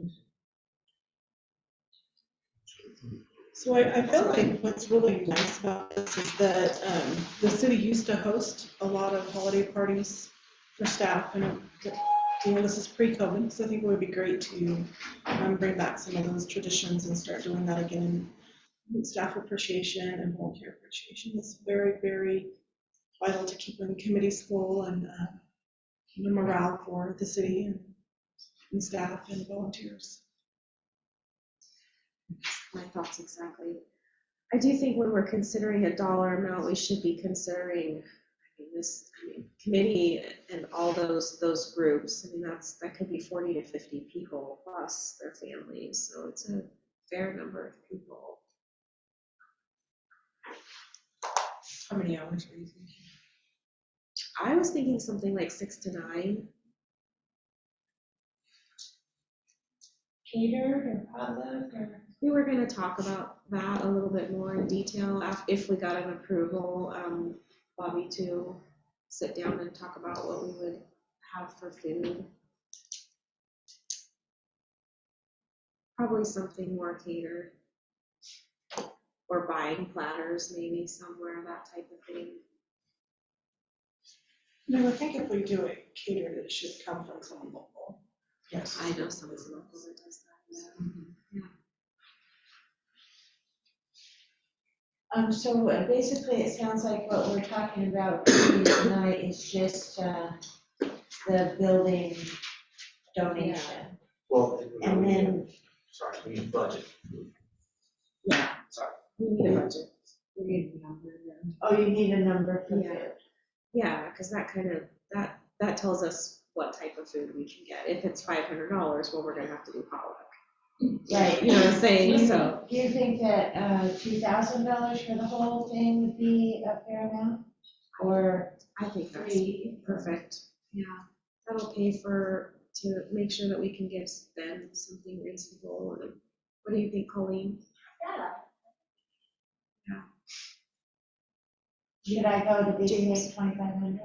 Speaker 5: So I feel like what's really nice about this is that the city used to host a lot of holiday parties for staff, and this is pre-COVID, so I think it would be great to bring back some of those traditions and start doing that again. Staff appreciation and volunteer appreciation is very, very vital to keeping committees full and the morale for the city and staff and volunteers.
Speaker 1: My thoughts exactly. I do think when we're considering a dollar amount, we should be considering, committee and all those groups. I mean, that could be 40 to 50 people plus their families, so it's a fair number of people.
Speaker 3: How many hours were you thinking?
Speaker 1: I was thinking something like 6 to 9.
Speaker 4: Catered or potluck or?
Speaker 1: We were going to talk about that a little bit more in detail if we got an approval, Bobby, to sit down and talk about what we would have for food. Probably something more catered. Or buying platters maybe somewhere, that type of thing.
Speaker 5: No, I think if we do it catered, it should come from someone local.
Speaker 3: Yes.
Speaker 1: I know someone's local that does that. Yeah.
Speaker 4: So basically, it sounds like what we're talking about tonight is just the building donation.
Speaker 8: Well,
Speaker 4: And then,
Speaker 8: sorry, we need budget.
Speaker 1: Yeah.
Speaker 8: Sorry.
Speaker 1: We need a budget.
Speaker 3: We need a number then.
Speaker 4: oh, you need a number for
Speaker 1: Yeah.
Speaker 4: food.
Speaker 1: Yeah, because that tells us what type of food we can get. If it's $500, well, we're gonna have to do potluck.
Speaker 4: Right.
Speaker 1: You know what I'm saying? So
Speaker 4: Do you think that $2,000 for the whole thing would be a fair amount? Or
Speaker 1: I think that's
Speaker 4: $3,000?
Speaker 1: perfect. Yeah, that'll pay to make sure that we can give them something reasonable. And what do you think, Colleen?
Speaker 9: Yeah.
Speaker 4: Should I go to
Speaker 1: James.
Speaker 4: BCA 2,500?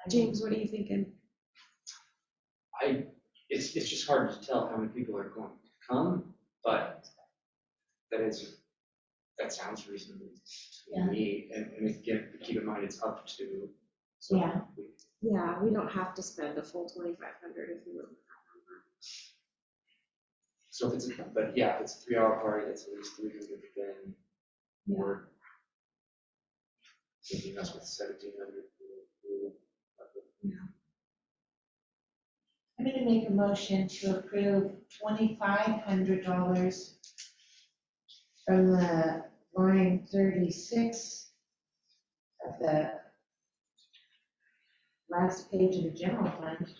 Speaker 1: James, what are you thinking?
Speaker 8: It's just hard to tell how many people are going to come, but that sounds reasonable to me. And again, keep in mind, it's up to. So
Speaker 4: Yeah.
Speaker 1: Yeah, we don't have to spend a full 2,500 if we want that number.
Speaker 8: So if it's, but yeah, if it's a 3-hour party, that's at least 300 then.
Speaker 1: Yeah.
Speaker 8: Or maybe that's with 1,700.
Speaker 1: Yeah.
Speaker 4: I'm going to make a motion to approve $2,500 from the line 36 of the last page of the general fund.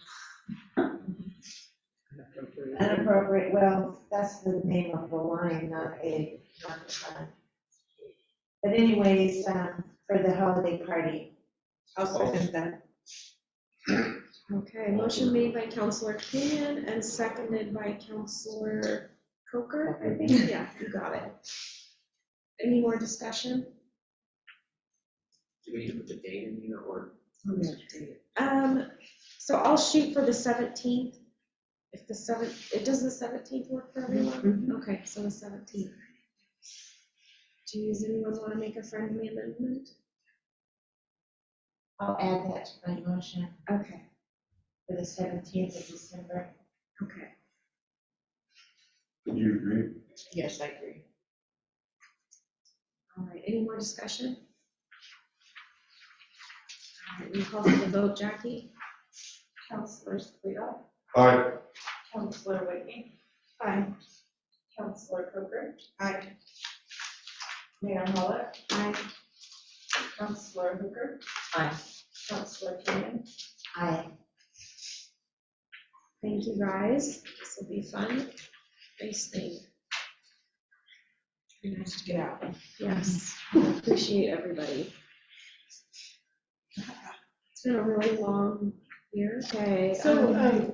Speaker 4: Unappropriate, well, that's the name of the line, not the fund. But anyways, for the holiday party.
Speaker 5: I'll second that.
Speaker 1: Okay, motion made by Counselor Kenyon and seconded by Counselor Coker, I think. Yeah, you got it. Any more discussion?
Speaker 8: Do we need to put the date in here or?
Speaker 1: So I'll shoot for the 17th. If the does the 17th work for everyone? Okay, so the 17th. Does anyone want to make a friendly amendment?
Speaker 4: I'll add that to my motion
Speaker 1: Okay,
Speaker 4: for the 17th of December.
Speaker 1: okay.
Speaker 7: Do you agree?
Speaker 3: Yes, I agree.
Speaker 1: All right, any more discussion? All right, we call for the vote, Jackie?
Speaker 9: Counselor Sweden,
Speaker 7: Aye.
Speaker 9: Counselor Whitney. Aye. Counselor Coker.
Speaker 3: Aye.
Speaker 9: Mayor Hollick.
Speaker 1: Aye.
Speaker 9: Counselor Hooker.
Speaker 3: Aye.
Speaker 9: Counselor Kenyon.
Speaker 4: Aye.
Speaker 1: Thank you, guys. This will be fun. Nice thing.
Speaker 3: Pretty nice to get out.
Speaker 1: Yes, I appreciate everybody. It's been a really long year. Okay.
Speaker 5: So, I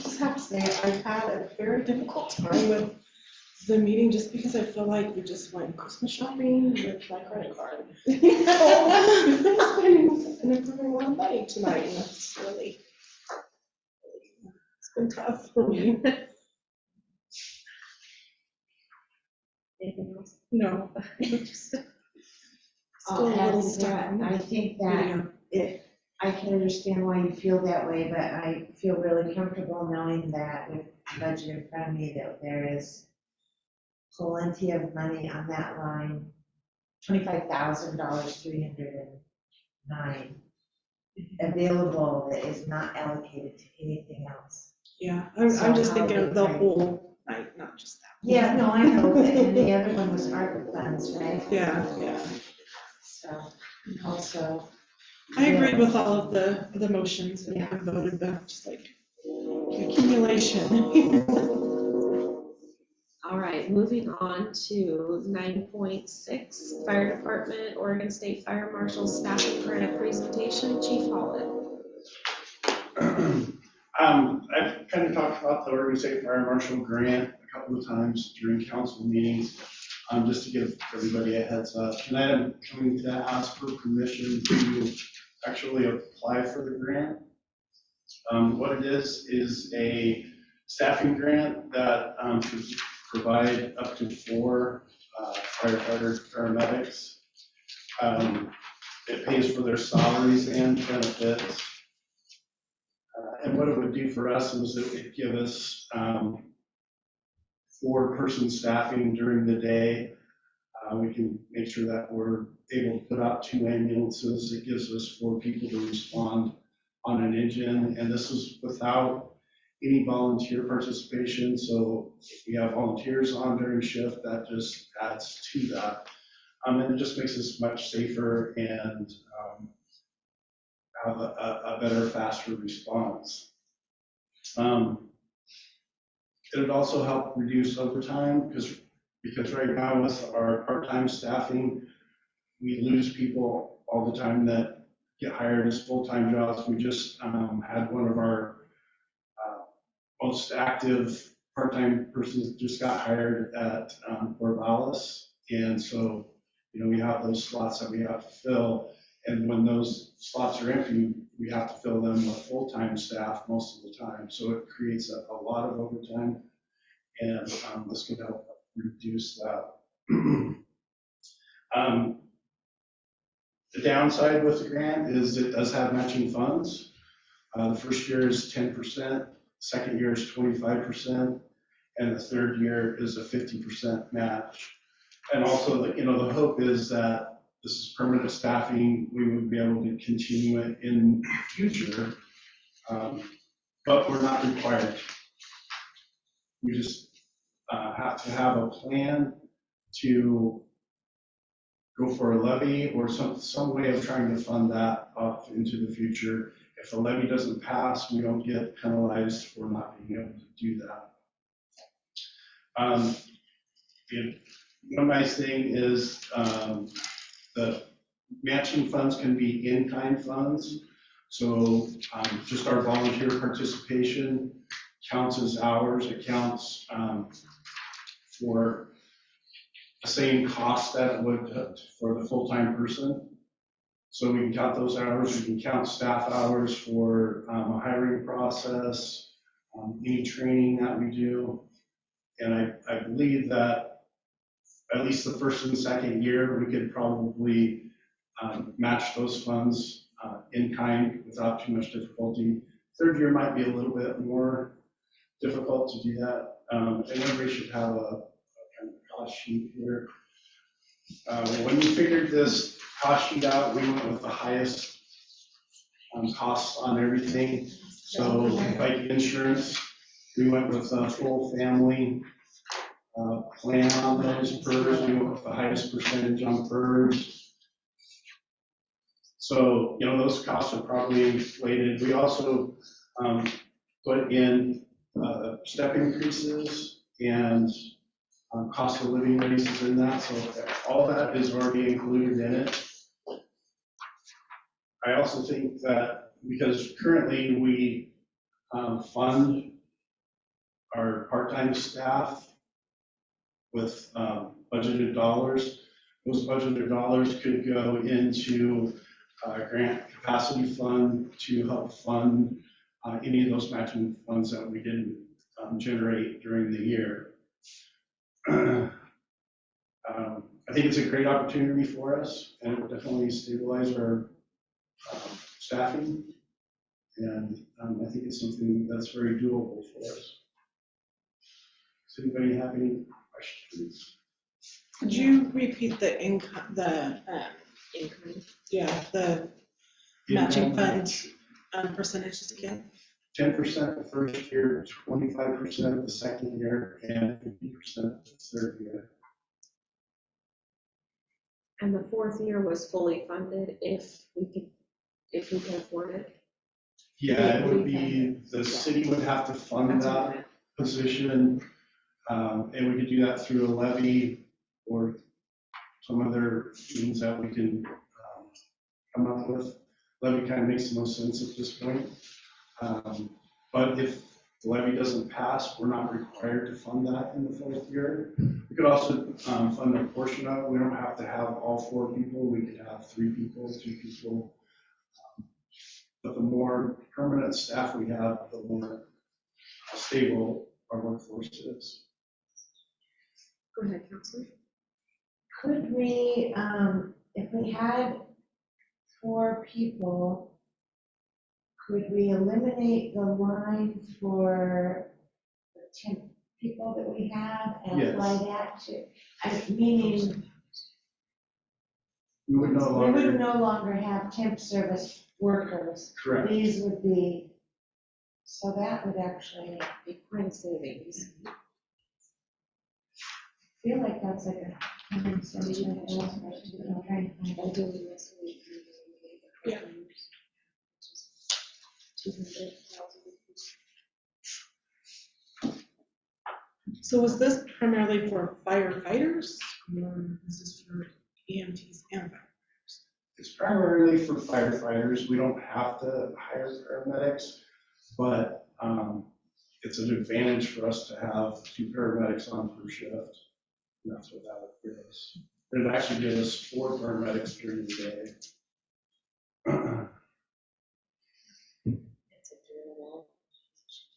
Speaker 5: just have to say, I've had a very difficult time with the meeting just because I feel like we just went Christmas shopping with my credit card. We've been spending an incredible amount of money tonight, and it's really, it's been tough for me.
Speaker 1: Anything else?
Speaker 5: No.
Speaker 1: Still a
Speaker 4: I'll
Speaker 1: little
Speaker 4: add to
Speaker 1: stuck.
Speaker 4: that. I think that I can understand why you feel that way, but I feel really comfortable knowing that with the budget in front of me, that there is plenty of money on that line, $25,000, 309, available that is not allocated to anything else.
Speaker 5: Yeah, I'm just thinking of the whole night, not just that.
Speaker 4: Yeah, no, I know, and the other one was ARPA funds, right?
Speaker 5: Yeah.
Speaker 4: So, also.
Speaker 5: I agreed with all of the motions and I voted them, just like accumulation.
Speaker 1: All right, moving on to 9.6, Fire Department, Oregon State Fire Marshal Staffing Grant Presentation, Chief Holland.
Speaker 10: I've kind of talked about the Oregon State Fire Marshal grant a couple of times during council meetings, just to give everybody a heads up. Tonight I'm coming to ask for permission to actually apply for the grant. What it is a staffing grant that could provide up to 4 firefighters, paramedics. It pays for their salaries and benefits. And what it would do for us is it would give us 4-person staffing during the day. We can make sure that we're able to put out 2 ambulances. It gives us 4 people to respond on an engine. And this is without any volunteer participation. So if we have volunteers on during shift, that just adds to that. And it just makes us much safer and have a better, faster response. It would also help reduce overtime because right now with our part-time staffing, we lose people all the time that get hired as full-time jobs. We just had one of our most active part-time persons just got hired at Corvallis. And so, we have those slots that we have to fill. And when those slots are empty, we have to fill them with full-time staff most of the time. So it creates a lot of overtime, and this could help reduce that. The downside with the grant is it does have matching funds. The first year is 10%, second year is 25%, and the third year is a 50% match. And also, the hope is that this is permanent staffing. We would be able to continue it in the future, but we're not required. We just have to have a plan to go for a levy or some way of trying to fund that up into the future if a levy doesn't pass, we don't get penalized for not being able to do that. One nice thing is the matching funds can be in-kind funds. So just our volunteer participation counts as hours. It counts for the same cost that it would for the full-time person. So we can count those hours. We can count staff hours for a hiring process, any training that we do. And I believe that at least the first and second year, we could probably match those funds in kind without too much difficulty. Third year might be a little bit more difficult to do that. And then we should have a kind of cost sheet here. When we figured this cost sheet out, we went with the highest costs on everything. So like insurance, we went with a full family plan on those PERS. We went with the highest percentage on PERS. So, you know, those costs are probably inflated. We also put in step increases and cost of living raises in that. So all that is already included in it. I also think that because currently we fund our part-time staff with budgeted dollars, those budgeted dollars could go into a grant capacity fund to help fund any of those matching funds that we didn't generate during the year. I think it's a great opportunity for us, and it will definitely stabilize our staffing. And I think it's something that's very doable for us. Does anybody have any questions?
Speaker 5: Could you repeat the income, the matching fund percentages again?
Speaker 10: 10% the first year, 25% the second year, and 50% the third year.
Speaker 1: And the fourth year was fully funded if we could afford it.
Speaker 10: Yeah, it would be, the city would have to fund
Speaker 1: That's what I
Speaker 10: that
Speaker 1: meant.
Speaker 10: position, and we could do that through a levy or some other means that we can come up with. Levy kind of makes the most sense at this point. But if the levy doesn't pass, we're not required to fund that in the fourth year. We could also fund a portion of it. We don't have to have all 4 people. We could have 3 people, 2 people. But the more permanent staff we have, the more stable our workforce is.
Speaker 1: Go ahead, Counselor.
Speaker 4: Could we, if we had 4 people, could we eliminate the line for the 10 people that we have and apply that to, meaning
Speaker 10: We would no
Speaker 4: we would
Speaker 10: longer,
Speaker 4: no longer have temp service workers.
Speaker 10: correct.
Speaker 4: These would be, so that would actually
Speaker 1: Be quite a savings.
Speaker 4: feel like that's like a $170,000. I'm trying to find out.
Speaker 1: Doing this week.
Speaker 5: Yeah.
Speaker 1: 200,000.
Speaker 5: So was this primarily for firefighters, or is this for EMTs and firefighters?
Speaker 10: It's primarily for firefighters. We don't have to hire paramedics, but it's an advantage for us to have 2 paramedics on per shift. And that's what that would give us. It actually gives us 4 paramedics during the day.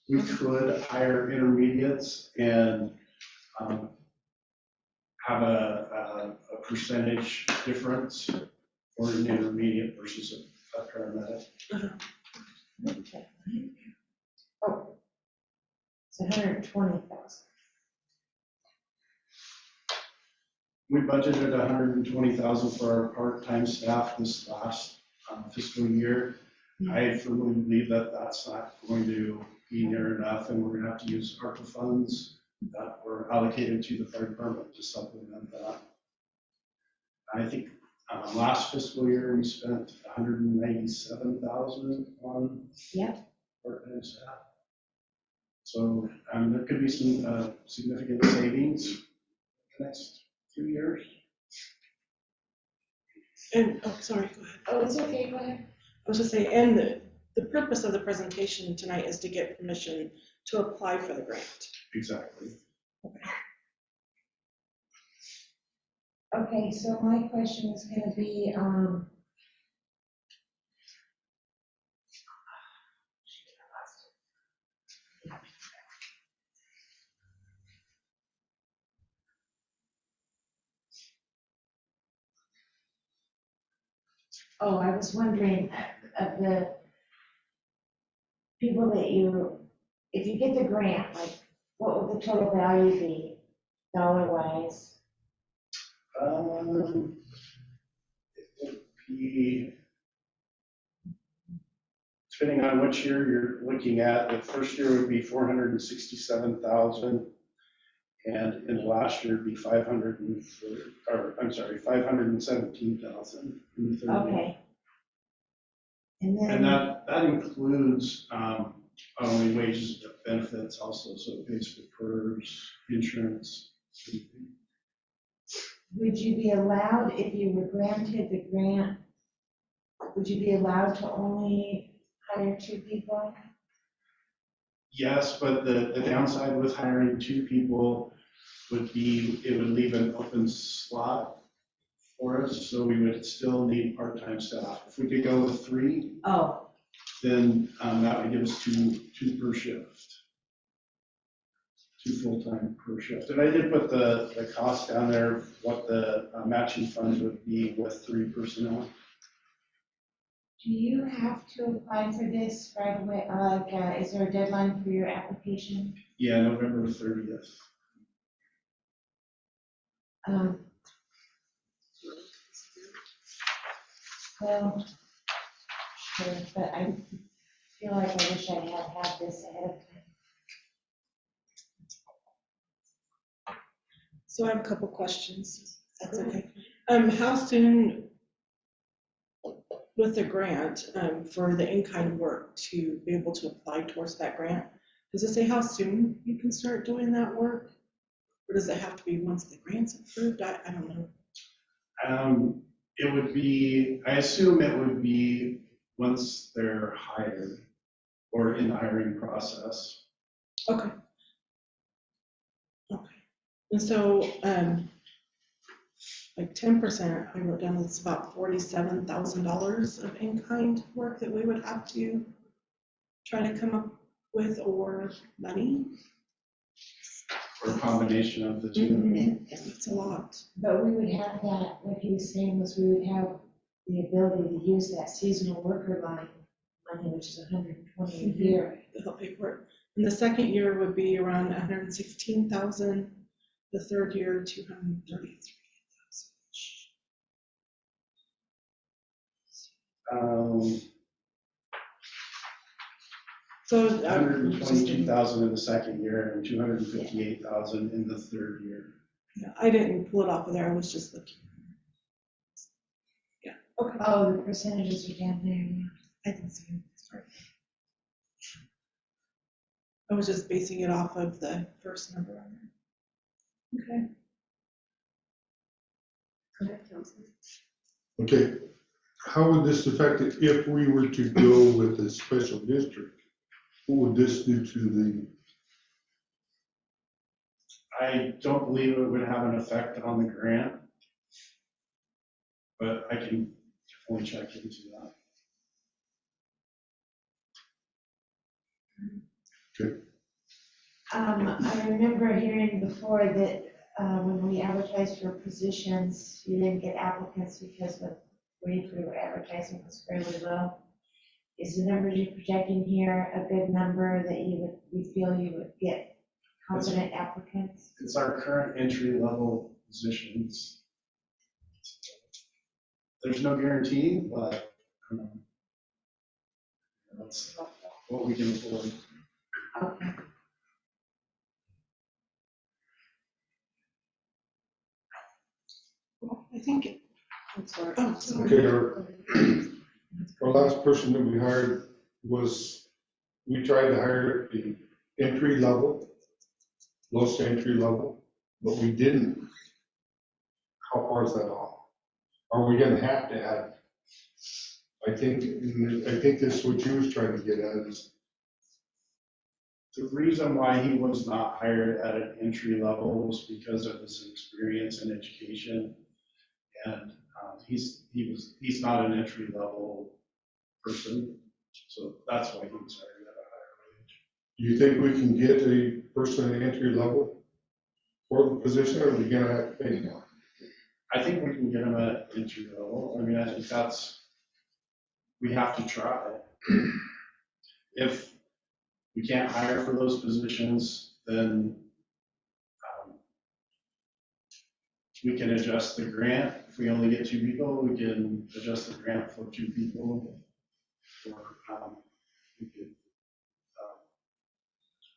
Speaker 10: We could hire intermediates and have a percentage difference for an intermediate versus a paramedic.
Speaker 4: Oh, it's 120,000.
Speaker 10: We budgeted 120,000 for our part-time staff this last fiscal year. I firmly believe that that's not going to be near enough, and we're gonna have to use ARPA funds that were allocated to the fire department to supplement that. I think Last fiscal year, we spent 197,000 on
Speaker 4: Yep.
Speaker 10: part-time staff. So there could be some significant savings the next 2 years.
Speaker 5: And, oh, sorry, go ahead.
Speaker 4: Oh, it's okay, go ahead.
Speaker 5: I was just saying, and the purpose of the presentation tonight is to get permission to apply for the grant.
Speaker 10: Exactly.
Speaker 4: Okay, so my question is gonna be, oh, I was wondering, of the people that you, if you get the grant, like, what would the total value be, dollar-wise?
Speaker 10: It would be, depending on which year you're looking at, the first year would be 467,000. And in the last year, it'd be 517,000 in the third year.
Speaker 4: Okay. And
Speaker 10: And
Speaker 4: then,
Speaker 10: that includes not only wages, but benefits also, so it pays for PERS, insurance.
Speaker 4: would you be allowed, if you were granted the grant, would you be allowed to only hire 2 people?
Speaker 10: Yes, but the downside with hiring 2 people would be, it would leave an open slot for us, so we would still need part-time staff. If we could go with 3,
Speaker 4: Oh,
Speaker 10: then that would give us two per shift. 2 full-time per shift. And I did put the cost down there, what the matching funds would be with 3 personnel.
Speaker 4: do you have to apply for this right away? Is there a deadline for your application?
Speaker 10: Yeah, November 30th.
Speaker 4: Well, sure, but I feel like I wish I had this ahead of time.
Speaker 5: So I have a couple questions, if that's okay. How soon, with the grant, for the in-kind work to be able to apply towards that grant, does it say how soon you can start doing that work? Or does it have to be once the grant's approved? I don't know.
Speaker 10: It would be, I assume it would be once they're hired or in the hiring process.
Speaker 5: Okay. Okay. And so, like 10%, I wrote down, it's about $47,000 of in-kind work that we would have to try to come up with, or money.
Speaker 10: Or a combination of the 2.
Speaker 5: It's a lot.
Speaker 4: But we would have that, what he was saying was we would have the ability to use that seasonal worker line money, which is 120 a year.
Speaker 5: To help pay for it. And the second year would be around 116,000. The third year, 233,000. So
Speaker 10: 122,000 in the second year and 258,000 in the third year.
Speaker 5: yeah, I didn't pull it off of there. I was just looking. Yeah. Okay.
Speaker 4: Oh, the percentages are down there, yeah.
Speaker 5: I think so. Sorry. I was just basing it off of the first number on there. Okay. Go ahead, Councilman.
Speaker 7: Okay, how would this affect it if we were to go with a special district? What would this do to the,
Speaker 10: I don't believe it would have an effect on the grant, but I can definitely check into that.
Speaker 4: I remember hearing before that when we advertised for positions, you didn't get applicants because the rate for advertising was fairly low. Is the number you're projecting here a good number that you feel you would get competent applicants?
Speaker 10: It's our current entry level positions. There's no guarantee, but that's what we can afford.
Speaker 4: Okay.
Speaker 5: Well, I think
Speaker 1: Counselor.
Speaker 5: Oh, sorry.
Speaker 7: Okay, our last person that we hired was, we tried to hire at the entry level, lowest entry level, but we didn't. How far is that off? Are we gonna have to add? I think this is what you was trying to get at is,
Speaker 10: The reason why he was not hired at an entry level was because of his experience and education. And he's not an entry level person, so that's why he was hired at a higher wage.
Speaker 7: do you think we can get a person at entry level for the position, or are we gonna have to pay more?
Speaker 10: I think we can get him at entry level. I mean, I think we have to try. If we can't hire for those positions, then we can adjust the grant. If we only get 2 people, we can adjust the grant for 2 people. Or we could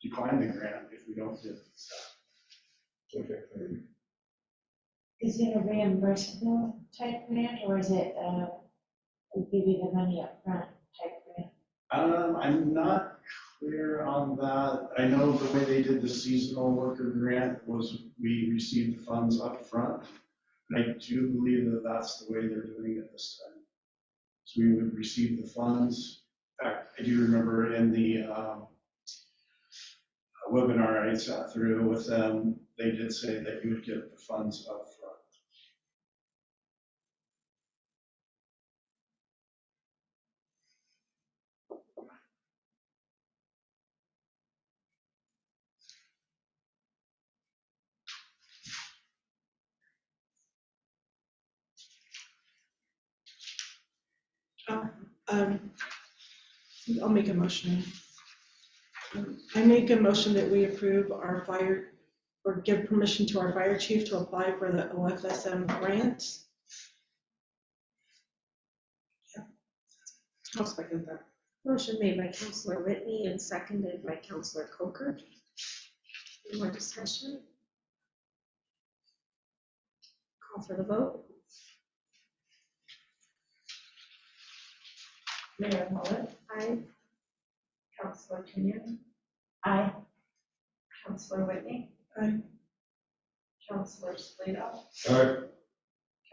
Speaker 10: decline the grant if we don't get staff.
Speaker 7: Okay.
Speaker 4: Is it a reimbursable type grant, or is it, we give you the money up front type grant?
Speaker 10: I'm not clear on that. I know the way they did the seasonal worker grant was we received the funds up front. And I do believe that that's the way they're doing it this time. So we would receive the funds. In fact, I do remember in the webinar I sat through with them, they did say that you would get the funds up front.
Speaker 5: I'll make a motion. I make a motion that we approve our fire, or give permission to our fire chief to apply for the OFSM grant. Yeah. I'll second that.
Speaker 1: Motion made by Counselor Whitney and seconded by Counselor Coker. Any more discussion? Call for the vote.
Speaker 9: Mayor Mullet,
Speaker 1: Aye.
Speaker 9: Counselor Kenyon,
Speaker 4: Aye.
Speaker 9: Counselor Whitney,
Speaker 5: Aye.
Speaker 9: Counselor Slater,
Speaker 7: All right,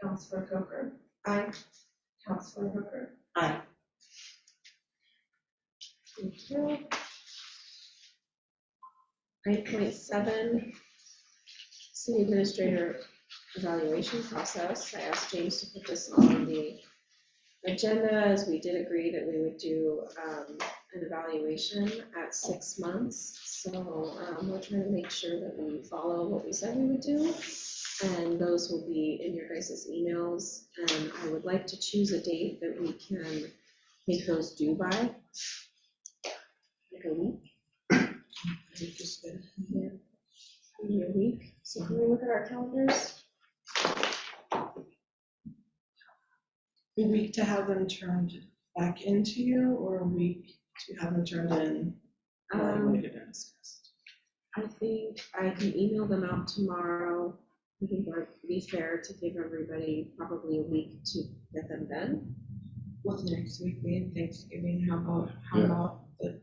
Speaker 9: Counselor Coker,
Speaker 1: Aye.
Speaker 9: Counselor Hooker.
Speaker 5: Aye.
Speaker 1: Thank you. 9.7, city administrator evaluation process. I asked James to put this on the agenda, as we did agree that we would do an evaluation at 6 months. So we're trying to make sure that we follow what we said we would do. And those will be in your guys' emails. And I would like to choose a date that we can make those due by. Like a week. Yeah, maybe a week. So can we look at our calendars?
Speaker 5: A week to have them turned back into you, or a week to have them turned in, evaluated and discussed?
Speaker 1: I think I can email them out tomorrow. I think that would be fair to give everybody probably a week to get them done.
Speaker 3: What's next week being Thanksgiving? How
Speaker 7: Yeah.
Speaker 3: about the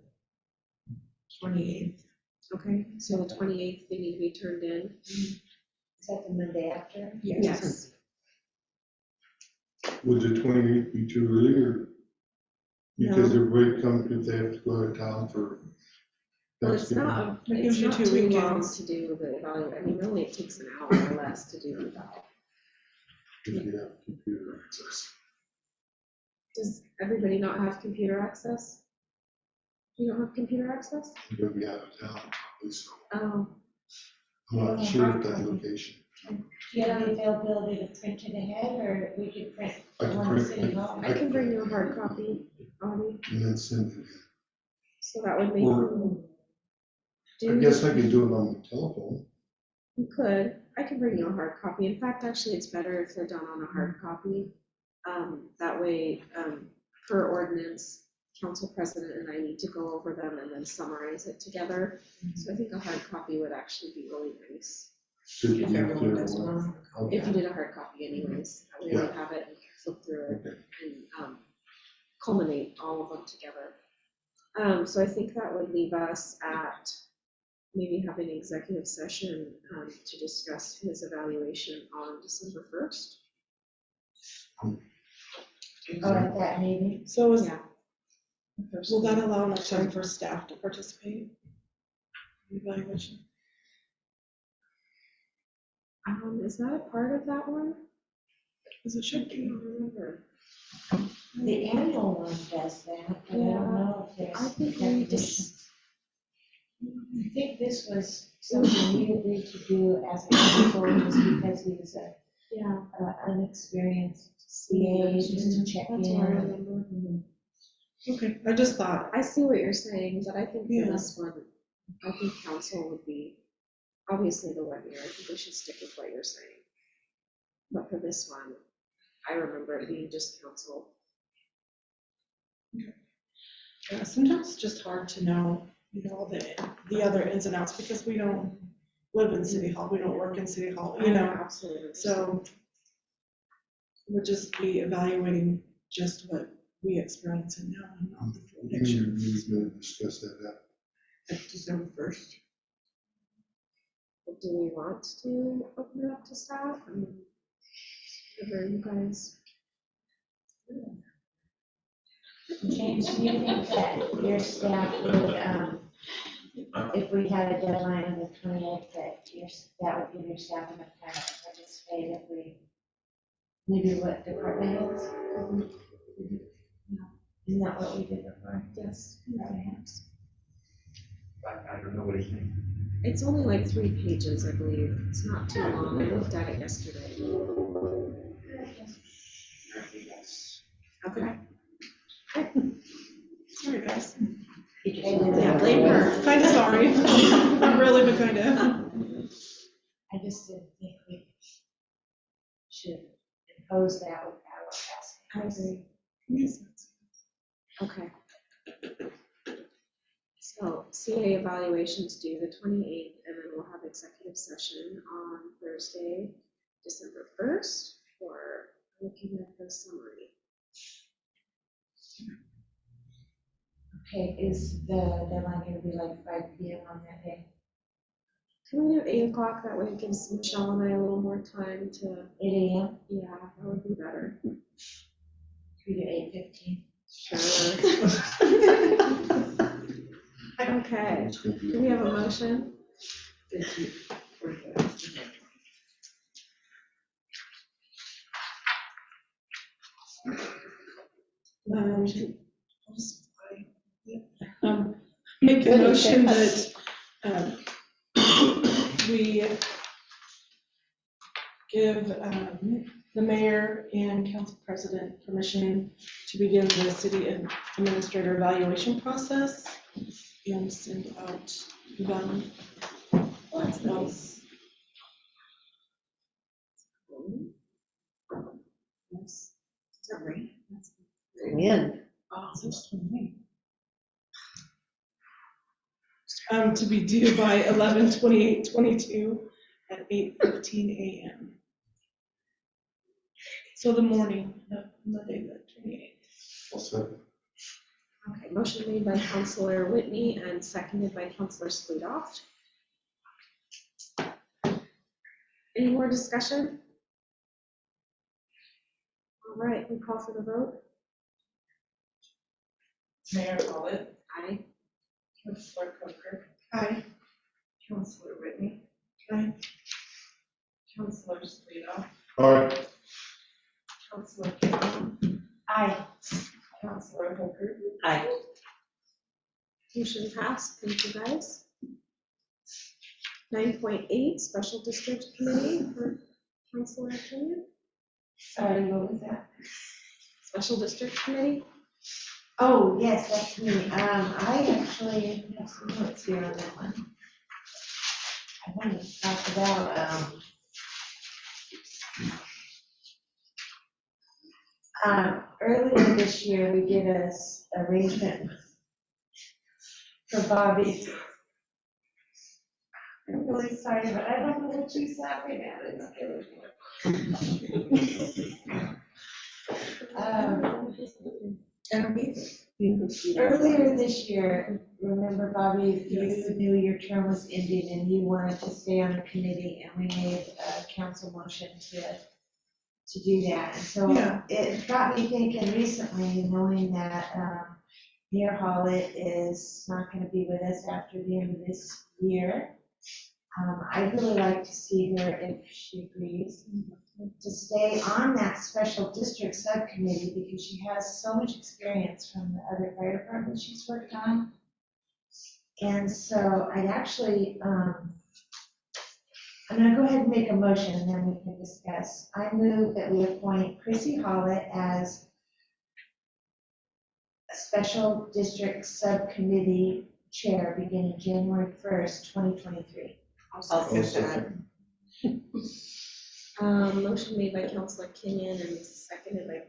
Speaker 3: 28th?
Speaker 1: Okay, so the 28th, they need to be turned in.
Speaker 4: Is that the Monday after?
Speaker 1: Yes.
Speaker 7: would the 28th be too early, or? Because everybody comes, if they have to go out of town for
Speaker 1: Well, it's
Speaker 7: Thanksgiving.
Speaker 1: not,
Speaker 5: That
Speaker 1: it's
Speaker 5: gives you
Speaker 1: not
Speaker 5: 2
Speaker 1: too long
Speaker 5: weekends.
Speaker 1: to do the evaluation. I mean, really, it takes an hour or less to do that.
Speaker 7: If you have computer access.
Speaker 1: Does everybody not have computer access? You don't have computer access?
Speaker 7: You're gonna be out of town, probably, so
Speaker 1: Oh,
Speaker 7: I'm not sure at that location.
Speaker 4: Do you have the availability to print it ahead, or we could print
Speaker 7: I can
Speaker 4: one
Speaker 7: print
Speaker 4: city hall?
Speaker 1: I can bring you a hard copy, Audie,
Speaker 7: and then send it in.
Speaker 1: so that would make
Speaker 7: Or-
Speaker 1: you
Speaker 7: I
Speaker 1: do.
Speaker 7: guess I could do it on the telephone.
Speaker 1: You could. I can bring you a hard copy. In fact, actually, it's better if they're done on a hard copy. That way, per ordinance, council president and I need to go over them and then summarize it together. So I think a hard copy would actually be really nice.
Speaker 7: Should
Speaker 3: If
Speaker 7: be
Speaker 3: everyone
Speaker 7: clear
Speaker 3: does
Speaker 7: one.
Speaker 3: one.
Speaker 7: Okay.
Speaker 1: If you did a hard copy anyways, that way we'll have it and flip through it
Speaker 7: Okay.
Speaker 1: and culminate all of them together. So I think that would leave us at maybe having an executive session to discuss his evaluation on December 1st.
Speaker 4: Oh, at that meeting?
Speaker 5: So is,
Speaker 1: Yeah.
Speaker 5: will that allow enough time for staff to participate? in the Evaluation.
Speaker 1: Is that a part of that one?
Speaker 5: Because it should
Speaker 1: I
Speaker 5: be.
Speaker 1: don't remember.
Speaker 4: The annual one does that, but I don't know if
Speaker 1: I
Speaker 4: there's
Speaker 1: think we
Speaker 4: definitions.
Speaker 1: just,
Speaker 4: I think this was something we agreed to do as a council just because he was
Speaker 1: yeah.
Speaker 4: a unexperienced CA, just to check
Speaker 1: That's what I
Speaker 4: in.
Speaker 1: remember.
Speaker 5: Okay, I just thought,
Speaker 1: I see what you're saying, but I think
Speaker 5: Yeah.
Speaker 1: for this one, I think council would be, obviously the 1 year, I think we should stick with what you're saying. But for this one, I remember it being just council.
Speaker 5: yeah, sometimes it's just hard to know, all the other ins and outs because we don't live in City Hall, we don't work in City Hall,
Speaker 1: Absolutely.
Speaker 5: So we'll just be evaluating just what we experience and know, and not the full
Speaker 7: We
Speaker 5: picture.
Speaker 7: need to discuss that.
Speaker 3: At December 1st.
Speaker 1: Do we want to open it up to staff? I mean, whatever you guys.
Speaker 4: James, do you think that your staff would, if we had a deadline on the 28th, that would give your staff enough time to participate if we, maybe what department heads? Isn't that what we did before?
Speaker 1: Yes.
Speaker 2: I don't know what he's saying.
Speaker 1: It's only like 3 pages, I believe. It's not too long. I looked at it yesterday. Okay.
Speaker 5: Sorry, guys.
Speaker 1: Yeah, blame her.
Speaker 5: Kind of sorry. Not really, but kind of.
Speaker 4: I just didn't think we should impose that without asking.
Speaker 1: I agree. Okay. So CA evaluations due the 28th, and then we'll have executive session on Thursday, December 1st, for looking at the summary.
Speaker 4: Okay, is the deadline gonna be like 5 PM on that day?
Speaker 1: Can we do 8 o'clock? That way it gives Michelle and I a little more time to,
Speaker 4: 8 AM?
Speaker 1: yeah, that would be better.
Speaker 4: Can we do 8:15?
Speaker 1: Sure. Okay,
Speaker 7: It's gonna be-
Speaker 1: do we have a motion?
Speaker 5: Make a motion that we give the mayor and council president permission to begin the city administrator evaluation process and send out them.
Speaker 1: That's nice.
Speaker 5: Yes.
Speaker 1: Is that right?
Speaker 3: Amen.
Speaker 5: Oh, so sweet. To be due by 11/28/22 at 8:15 a.m. So the morning of Monday, the 28th.
Speaker 7: I'll second.
Speaker 1: Okay, motion made by Counselor Whitney and seconded by Counselor Sweetoft. Any more discussion? All right, we call for the vote.
Speaker 11: Mayor Collett,
Speaker 1: Aye.
Speaker 11: Councilor Coker,
Speaker 5: Aye.
Speaker 11: Councilor Whitney,
Speaker 5: Aye.
Speaker 11: Councilor Slido,
Speaker 7: All right,
Speaker 11: Councilor Campbell,
Speaker 4: Aye.
Speaker 11: Councilor Hooker,
Speaker 3: Aye.
Speaker 1: Motion passed. Thank you, guys. 9.8, Special District Committee for Counselor Kenyon.
Speaker 4: Sorry, what was that?
Speaker 1: Special District Committee.
Speaker 4: Oh, yes, that's me. I actually have some notes here on that one. I wanted to talk about, earlier this year, we did a arrangement for Bobby I'm really sorry, but I don't know what she's laughing at. It's killing me. Earlier this year, remember, Bobby, you knew your term was ending and you wanted to stay on the committee, and we made a council motion to do that. And so
Speaker 5: Yeah.
Speaker 4: it got me thinking recently, knowing that Mayor Hollett is not going to be with us after the end of this year. I'd really like to see her, if she agrees, to stay on that special district subcommittee because she has so much experience from the other fire departments she's worked on. And so I'd actually, I'm going to go ahead and make a motion and then we can discuss. I move that we appoint Chrissy Hollett as a special district subcommittee chair beginning January 1st, 2023.
Speaker 3: I'll second
Speaker 1: Motion made by Councilor Kenyon and seconded by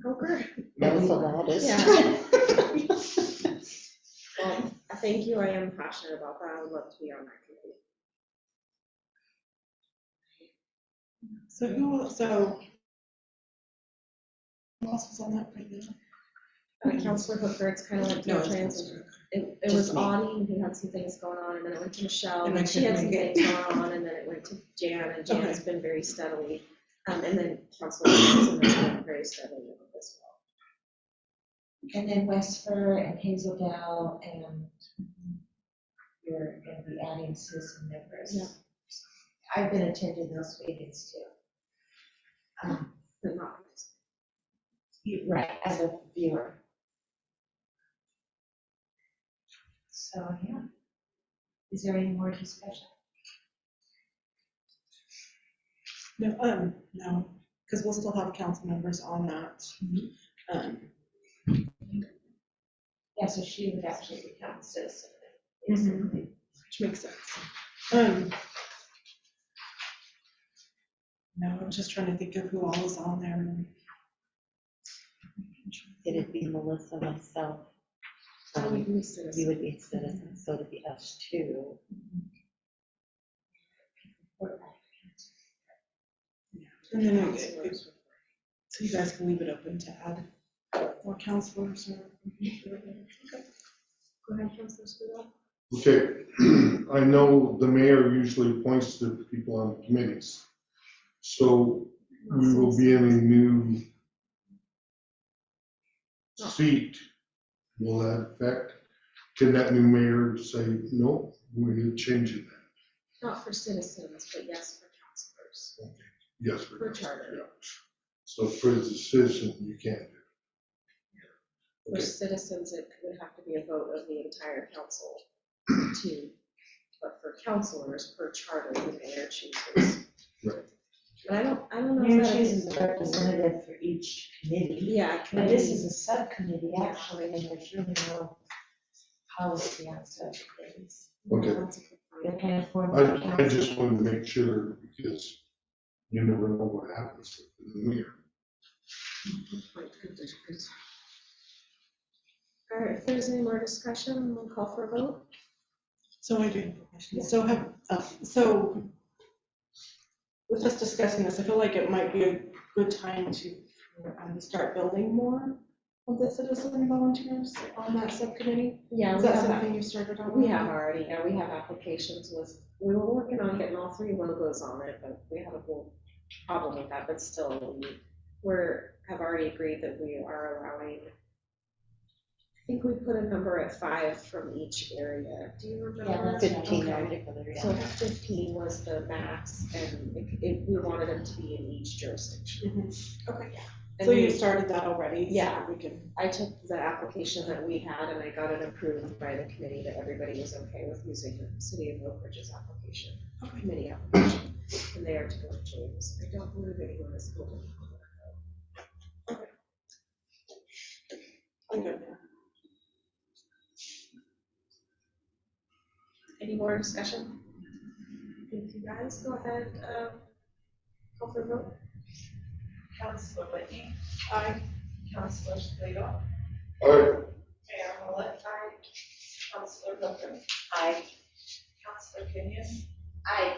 Speaker 1: Coker?
Speaker 2: That was the loudest.
Speaker 1: Yeah. Well, thank you. I am passionate about that. I would love to be on that committee.
Speaker 5: So who else was on that right now?
Speaker 1: Councilor Hooker, it's kind of like
Speaker 5: No,
Speaker 1: no
Speaker 5: it's
Speaker 1: transition. It
Speaker 2: Just
Speaker 1: was
Speaker 2: me.
Speaker 1: Audie, who had some things going on, and then it went to Michelle,
Speaker 5: And I
Speaker 1: and she had
Speaker 5: couldn't
Speaker 1: some
Speaker 5: make
Speaker 1: things going on, and then it went to Jan, and Jan's
Speaker 5: Okay.
Speaker 1: been very steadily. And then Councilor Johnson has been very steadily as well.
Speaker 4: And then Westford and Hazeldale, and you're going to be adding citizen members.
Speaker 1: Yeah.
Speaker 4: I've been attending those meetings too.
Speaker 1: But not.
Speaker 4: Right, as a viewer. So, yeah. Is there any more discussion?
Speaker 5: No, because we'll still have council members on that.
Speaker 4: Yeah, so she would actually become a citizen.
Speaker 1: Mhm.
Speaker 5: Which makes sense. No, I'm just trying to think of who all is on there.
Speaker 2: It'd be Melissa, myself.
Speaker 1: You can be
Speaker 2: You
Speaker 1: citizen.
Speaker 2: would be citizens, so it'd be us two.
Speaker 5: And then so you guys can leave it open to add more counselors or.
Speaker 1: Go ahead, Councilor Scudo.
Speaker 7: Okay, I know the mayor usually appoints the people on committees. So we will be in a new seat. Will that affect? Can that new mayor say, no, we need to change it?
Speaker 1: Not for citizens, but yes, for councilors.
Speaker 7: Yes.
Speaker 1: For charter.
Speaker 7: Yeah. So for the citizen, you can't do it.
Speaker 1: For
Speaker 7: Okay.
Speaker 1: citizens, it would have to be a vote of the entire council to, but for councilors, per charter, the mayor chooses.
Speaker 7: Right.
Speaker 1: But I don't know.
Speaker 4: Mayor
Speaker 1: if that-
Speaker 4: chooses a representative for each committee.
Speaker 1: Yeah.
Speaker 4: But this is a subcommittee, actually, and there's really no policy on such things.
Speaker 7: Okay.
Speaker 4: They're kind of formed by
Speaker 7: I
Speaker 4: council.
Speaker 7: just wanted to make sure because you never know what happens with the mayor.
Speaker 1: All right, if there's any more discussion, we'll call for a vote.
Speaker 5: So I do have a question. So with us discussing this, I feel like it might be a good time to start building more of the citizen volunteers on that subcommittee.
Speaker 1: Yeah,
Speaker 5: Is
Speaker 1: we
Speaker 5: that
Speaker 1: have,
Speaker 5: something you started on?
Speaker 1: we have already, yeah, we have applications we were working on getting all 3 logos on it, but we have a whole problem with that, but still, have already agreed that we are allowing, I think we put a number at 5 from each area. Do you remember?
Speaker 4: Yeah, that's right.
Speaker 2: 15
Speaker 1: Okay.
Speaker 2: altogether,
Speaker 1: So
Speaker 2: yeah.
Speaker 1: 15 was the max, and we wanted them to be in each jurisdiction.
Speaker 5: Okay.
Speaker 1: And
Speaker 5: So you
Speaker 1: we-
Speaker 5: started that already? so
Speaker 1: Yeah.
Speaker 5: We can.
Speaker 1: I took the application that we had and I got it approved by the committee that everybody was okay with using the city of Oakridge's application, committee application. And they are to go to James. I don't believe anyone is going.
Speaker 5: I'm good now.
Speaker 1: Any more discussion? Thank you guys. Go ahead, call for vote.
Speaker 11: Councilor Whitney,
Speaker 5: Aye.
Speaker 11: Councilor Slater,
Speaker 7: All right,
Speaker 11: Mayor Hollett, Councilor Hooker,
Speaker 2: Aye.
Speaker 11: Kenyon.
Speaker 9: Aye.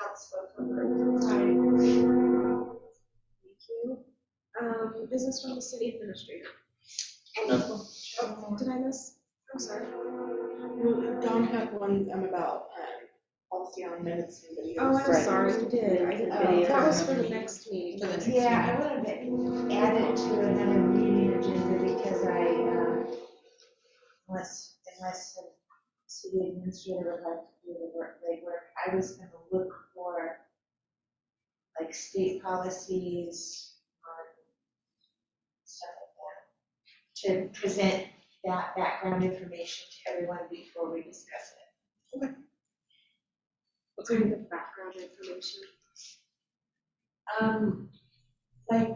Speaker 11: Counselor Clifford.
Speaker 1: Thank you. Business from the city administrator. Oh, did I miss? I'm sorry.
Speaker 5: Dawn had one, about, policy on minutes and videos.
Speaker 1: Oh, I'm sorry, you did. I didn't.
Speaker 9: Video.
Speaker 1: That was for the next meeting.
Speaker 5: For the next
Speaker 4: Yeah, I wanted to add it to another meeting agenda because unless the city administrator would like to do the work, I was gonna look for like state policies on stuff like that, to present that background information to everyone before we discuss it.
Speaker 1: What kind of background information?
Speaker 4: Like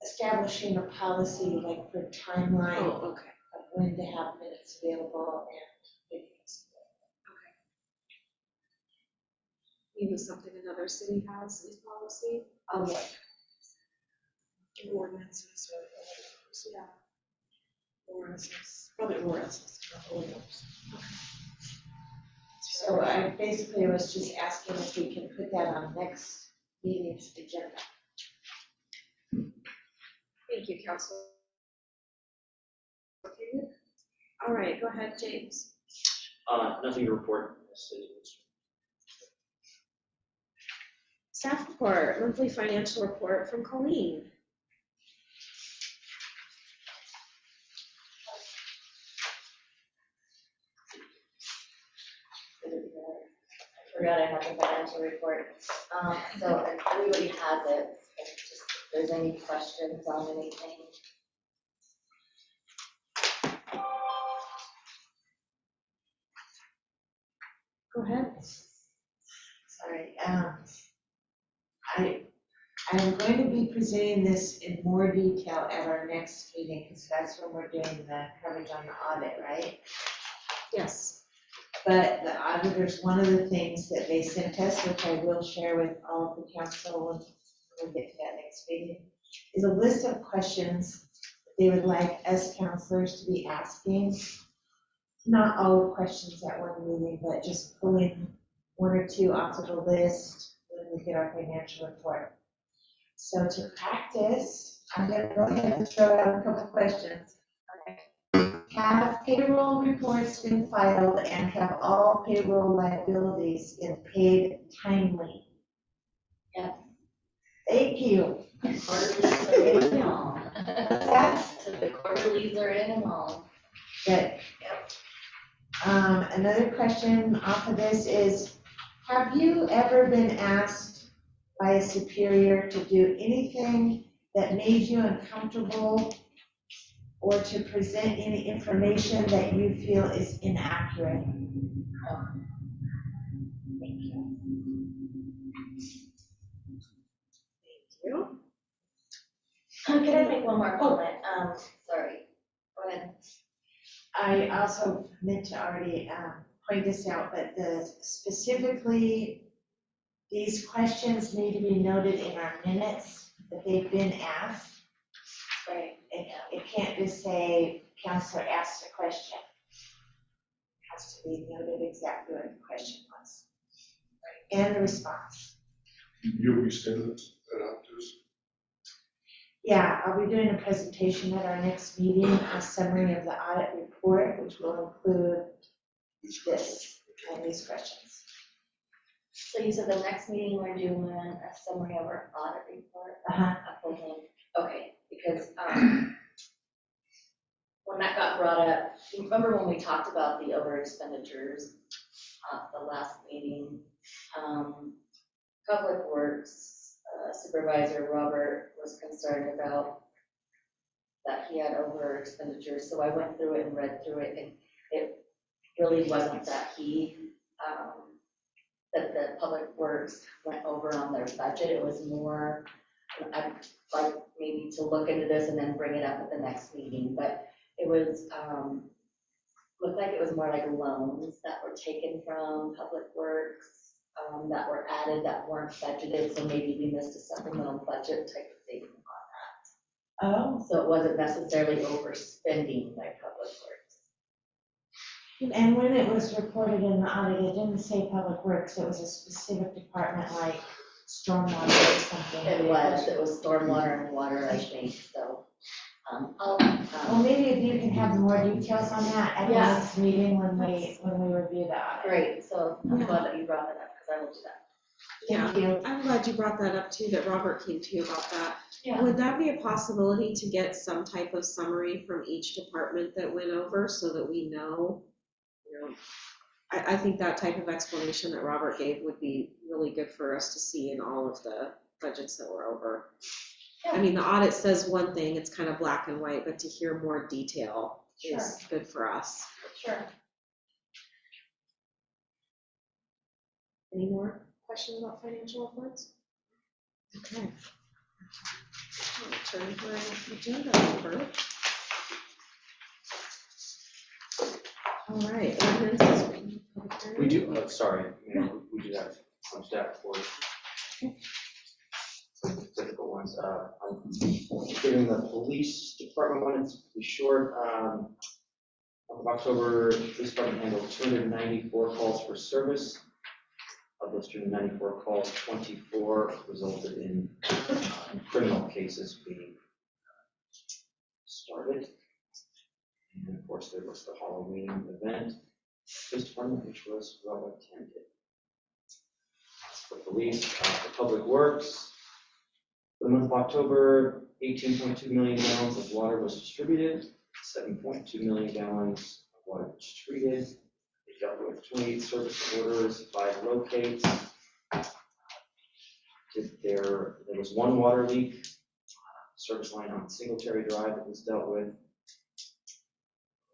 Speaker 4: establishing a policy, like for timeline
Speaker 1: Oh, okay.
Speaker 4: of when to have minutes available and videos.
Speaker 1: Maybe something another city has in policy.
Speaker 5: Ordinances or, yeah. Ordinances, probably ordinances, not ordinances.
Speaker 4: So I basically was just asking if we can put that on next meeting's agenda.
Speaker 1: Thank you, Council. Okay. All right, go ahead, James.
Speaker 8: Nothing to report. City
Speaker 1: Staff report, monthly financial report from Colleen.
Speaker 9: I forgot I had the financial report. So everybody has it. If just if there's any questions on anything.
Speaker 1: Go ahead.
Speaker 4: Sorry, I'm going to be presenting this in more detail at our next meeting, because that's when we're doing the coverage on the audit, right?
Speaker 1: Yes.
Speaker 4: But the auditors, one of the things that they sent us, which I will share with all of the council when we get to that next meeting, is a list of questions they would like us counselors to be asking. Not all the questions at one meeting, but just pulling one or two off of the list when we get our financial report. So to practice, I'm gonna go ahead and throw out a couple questions. Have payroll reports been filed and have all payroll liabilities been paid timely?
Speaker 9: Yes.
Speaker 4: Thank you.
Speaker 9: Quarterlies are in and all. So the quarterlies are in and all.
Speaker 4: Good. Another question off of this is, have you ever been asked by a superior to do anything that made you uncomfortable or to present any information that you feel is inaccurate? Thank you.
Speaker 1: Thank you.
Speaker 9: Can I make one more comment? Sorry. Go ahead.
Speaker 4: I also meant to already point this out, but specifically, these questions need to be noted in our minutes that they've been asked.
Speaker 9: Right.
Speaker 4: It can't just say, counselor asked a question. It has to be noted exactly what the question was. And the response.
Speaker 7: You'll be sending that out to us.
Speaker 4: Yeah, I'll be doing a presentation at our next meeting, a summary of the audit report, which will include this and these questions.
Speaker 9: So you said the next meeting we're doing a summary of our audit report? Okay, because when that got brought up, you remember when we talked about the over expenditures at the last meeting? Public Works Supervisor Robert was concerned about that he had over expenditures, so I went through it and read through it, and it really wasn't that that the Public Works went over on their budget. It was more, I'd like maybe to look into this and then bring it up at the next meeting, but it was, looked like it was more like loans that were taken from Public Works, that were added that weren't budgeted, so maybe we missed a supplemental budget type of thing on that.
Speaker 4: Oh.
Speaker 9: So it wasn't necessarily overspending by Public Works.
Speaker 4: And when it was reported in the audit, it didn't say public works, it was a specific department like stormwater or something.
Speaker 9: It was stormwater and water, I think, so.
Speaker 4: Well, maybe if you can have more details on that at the
Speaker 9: Yeah.
Speaker 4: next meeting when we review the audit.
Speaker 9: Great, so I'm
Speaker 1: Yeah.
Speaker 9: glad that you brought that up, because I will do that.
Speaker 1: Yeah,
Speaker 4: Thank you.
Speaker 1: I'm glad you brought that up too, that Robert came to you about that.
Speaker 4: Yeah.
Speaker 1: Would that be a possibility to get some type of summary from each department that went over so that we know? I think that type of explanation that Robert gave would be really good for us to see in all of the budgets that we're over. I mean, the audit says one thing, it's kind of black and white, but to hear more detail is good for us.
Speaker 9: Sure.
Speaker 1: Any more questions about financial reports? Okay. I'll turn to our agenda over. All right, ordinances.
Speaker 8: We do, sorry, Mayor, we do have some staff reports. Some typical ones. I'm giving the police department one, it's pretty short. Month of October, police department handled 294 calls for service. Of those 294 calls, 24 resulted in criminal cases being started. And of course, there was the Halloween event, police department, which was well attended. For police, for public works, for the month of October, 18.2 million gallons of water was distributed, 7.2 million gallons of water was treated. They dealt with 28 service orders, 5 locates. There was one water leak, service line on Singletary Drive that was dealt with.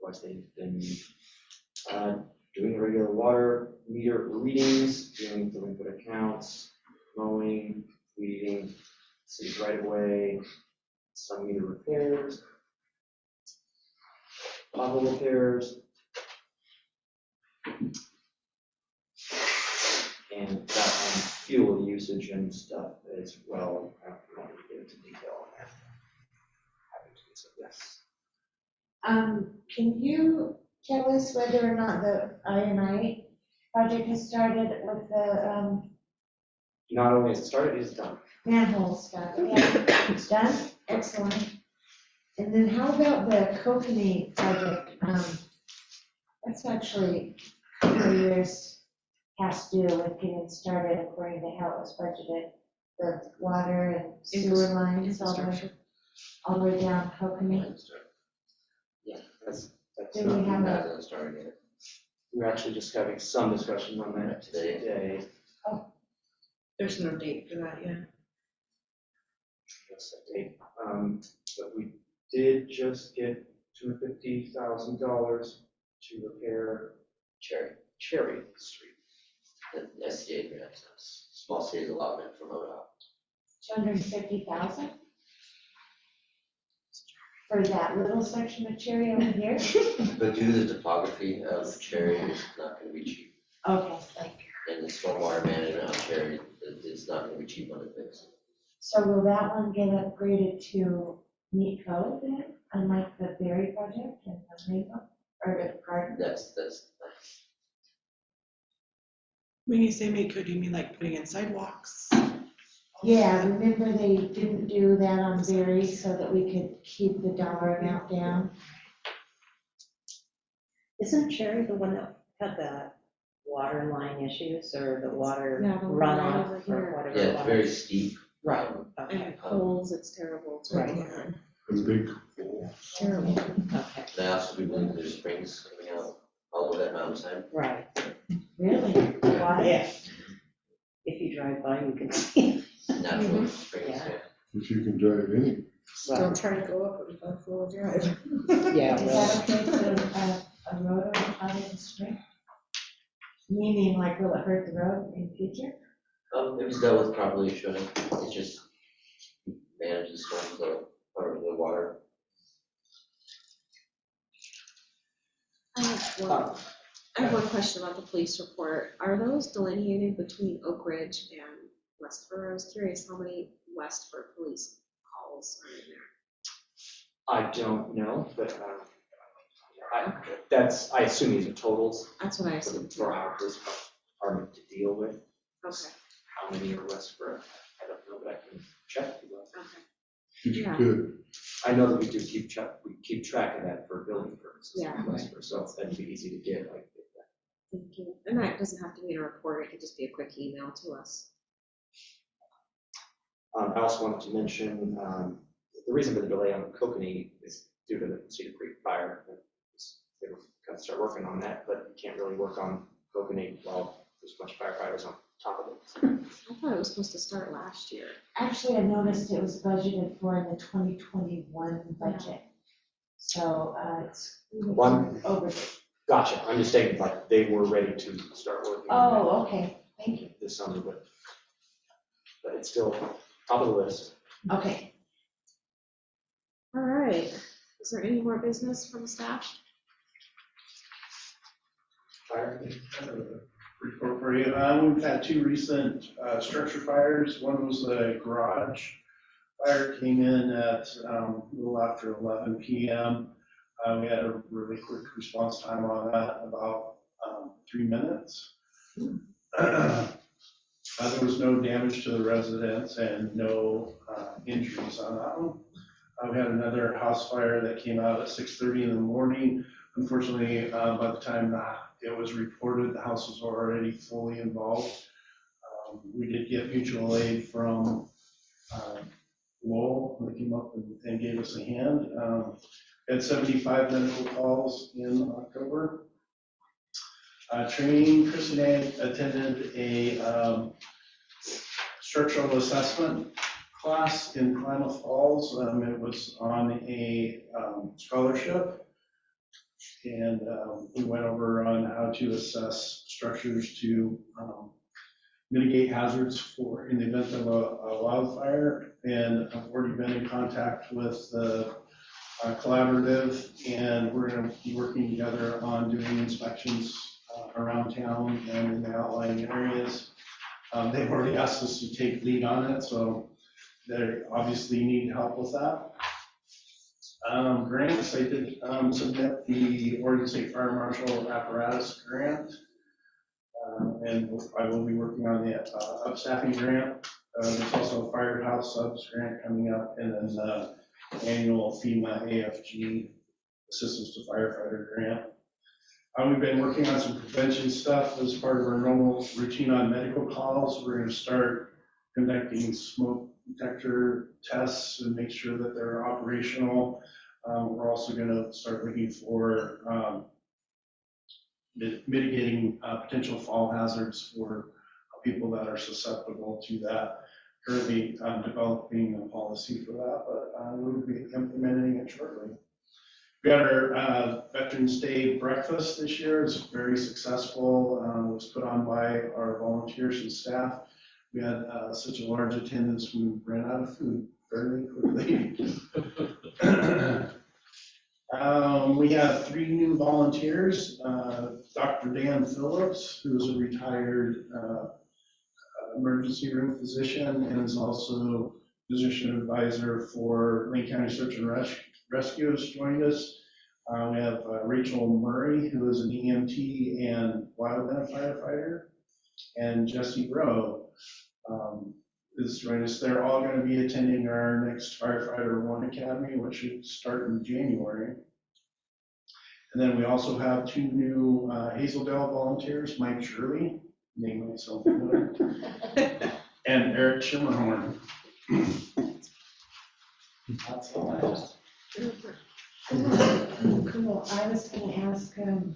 Speaker 8: Otherwise, they've been doing regular water meter readings, doing delinquent accounts, mowing, weeding, city right of way, some meter repairs, pothole repairs, and that on fuel usage and stuff as well. I don't want to get into detail on that. Happy to do so, yes.
Speaker 4: Can you tell us whether or not the I&I project has started with the
Speaker 8: Not only is it started, it is done.
Speaker 4: manhole stuff? Yeah, it's done? Excellent. And then how about the Kokanee project? That's actually a couple of years past due with getting started according to how it was budgeted. The water and sewer lines all the way down Kokanee.
Speaker 8: Yeah, that's
Speaker 4: Do we have a,
Speaker 2: Hasn't started yet.
Speaker 8: we're actually just having some discussion on that today.
Speaker 3: There's no date for that yet.
Speaker 8: Yes, I did. But we did just get $250,000 to repair Cherry Street.
Speaker 2: The SDA grant, small cities allotment from ODOT.
Speaker 4: 250,000? For that little section of Cherry over here?
Speaker 2: But due to the topography of Cherry, it's not gonna be cheap.
Speaker 4: Okay,
Speaker 2: And the stormwater management on Cherry, it's not gonna be cheap on the fix.
Speaker 4: so will that one get upgraded to meet code then, unlike the Berry project and the Maple, or the garden?
Speaker 2: That's,
Speaker 5: When you say make good, do you mean like putting in sidewalks?
Speaker 4: Yeah, remember they didn't do that on Berry so that we could keep the dollar amount down?
Speaker 12: Isn't Cherry the one that had the water line issues or the water
Speaker 1: Yeah, the one right
Speaker 12: runoff
Speaker 1: over
Speaker 12: or
Speaker 1: here.
Speaker 12: whatever?
Speaker 2: yeah,
Speaker 12: it
Speaker 2: it's
Speaker 12: was?
Speaker 2: very steep.
Speaker 12: Right,
Speaker 1: And
Speaker 12: okay,
Speaker 1: it pulls, it's terrible. to
Speaker 12: Right.
Speaker 1: look at.
Speaker 7: A big,
Speaker 1: It's terrible.
Speaker 12: okay,
Speaker 2: And I also do believe there's springs coming out all over that mountainside.
Speaker 12: right.
Speaker 4: Really? Why?
Speaker 12: Yeah. If you drive by, you can see.
Speaker 2: Natural springs,
Speaker 12: Yeah.
Speaker 2: yeah.
Speaker 7: if you can drive any.
Speaker 3: Don't try to go up it with a full drive.
Speaker 12: Yeah,
Speaker 4: Is that okay to a road out in the spring? Meaning like, will it hurt the road in future?
Speaker 2: It was dealt with properly, shouldn't. It just manages storms, the water.
Speaker 1: I have one question about the police report. Are those delineated between Oakridge and Westford? I was curious how many Westford police calls are in there.
Speaker 8: I don't know, but I assume these are totals
Speaker 1: That's what I assumed.
Speaker 8: for our police department to deal with.
Speaker 1: Okay,
Speaker 8: How many are less for, I don't know, but I can check. if you want.
Speaker 1: okay.
Speaker 7: If you
Speaker 1: Yeah.
Speaker 7: could,
Speaker 8: I know that we do keep track of that for billing purposes.
Speaker 1: Yeah.
Speaker 8: So that'd be easy to get, like.
Speaker 1: Thank you. And that doesn't have to be a report, it could just be a quick email to us.
Speaker 8: I also wanted to mention, the reason for the delay on Kokanee is due to the Cedar Creek fire. They were going to start working on that, but you can't really work on Kokanee while there's a bunch of firefighters on top of it.
Speaker 1: I thought it was supposed to start last year.
Speaker 4: Actually, I noticed it was budgeted for in the 2021 budget. So it's
Speaker 8: One-
Speaker 4: over.
Speaker 8: Gotcha, I'm just saying, like, they were ready to start working on
Speaker 4: Oh, okay, thank you.
Speaker 8: that this summer, but it's still top of the list.
Speaker 4: Okay.
Speaker 1: All right, is there any more business from staff?
Speaker 8: Fire?
Speaker 10: Report for you. We've had two recent structure fires. One was the garage fire, came in at a little after 11 p.m. We had a really quick response time on that, about 3 minutes. There was no damage to the residents and no injuries on that one. We had another house fire that came out at 6:30 in the morning. Unfortunately, by the time it was reported, the house was already fully involved. We did get mutual aid from Lowell, they came up and gave us a hand. Had 75 medical calls in October. Training, Chris and I attended a structural assessment class in Klamath Falls. It was on a scholarship. And we went over on how to assess structures to mitigate hazards for in the event of a wildfire. And I've already been in contact with the collaborative, and we're going to be working together on doing inspections around town and in the outlying areas. They've already asked us to take lead on it, so they obviously need help with that. Grants, I did submit the Oregon State Fire Marshal apparatus grant, and I will be working on the upstaffing grant. There's also a firehouse subs grant coming up, and then the annual FEMA AFG Assistance to Firefighter grant. We've been working on some prevention stuff as part of our normal routine on medical calls. We're going to start conducting smoke detector tests and make sure that they're operational. We're also going to start looking for mitigating potential fall hazards for people that are susceptible to that. Currently developing a policy for that, but we'll be implementing it shortly. We had our Veterans Day breakfast this year. It's very successful. It was put on by our volunteers and staff. We had such a large attendance, we ran out of food fairly quickly. We have 3 new volunteers. Dr. Dan Phillips, who is a retired emergency room physician and is also physician advisor for Lane County Search and Rescue, has joined us. We have Rachel Murray, who is an EMT and wildland firefighter, and Jesse Rowe is joining us. They're all going to be attending our next Firefighter 1 Academy, which should start in January. And then we also have 2 new Hazeldale volunteers, Mike Shirley, name myself, and Eric Schimmerhorn. That's all I have.
Speaker 4: Cool. I was going to ask one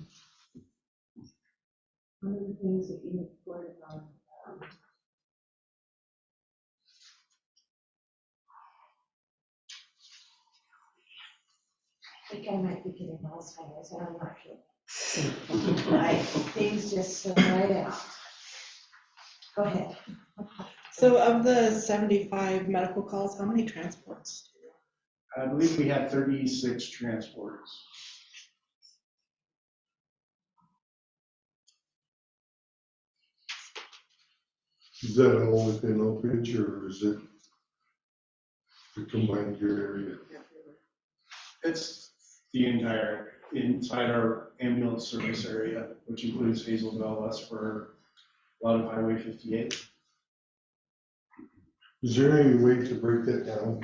Speaker 4: of the things that you reported on. I think I might be getting Alzheimer's, and I'm not sure. Things just slip right out. Go ahead.
Speaker 5: So of the 75 medical calls, how many transports?
Speaker 10: I believe we had 36 transports.
Speaker 7: is that all within Oakridge, or is it the combined your area?
Speaker 10: It's the entire inside our ambulance service area, which includes Hazelville, Westford, a lot of Highway 58.
Speaker 7: Is there any way to break that down?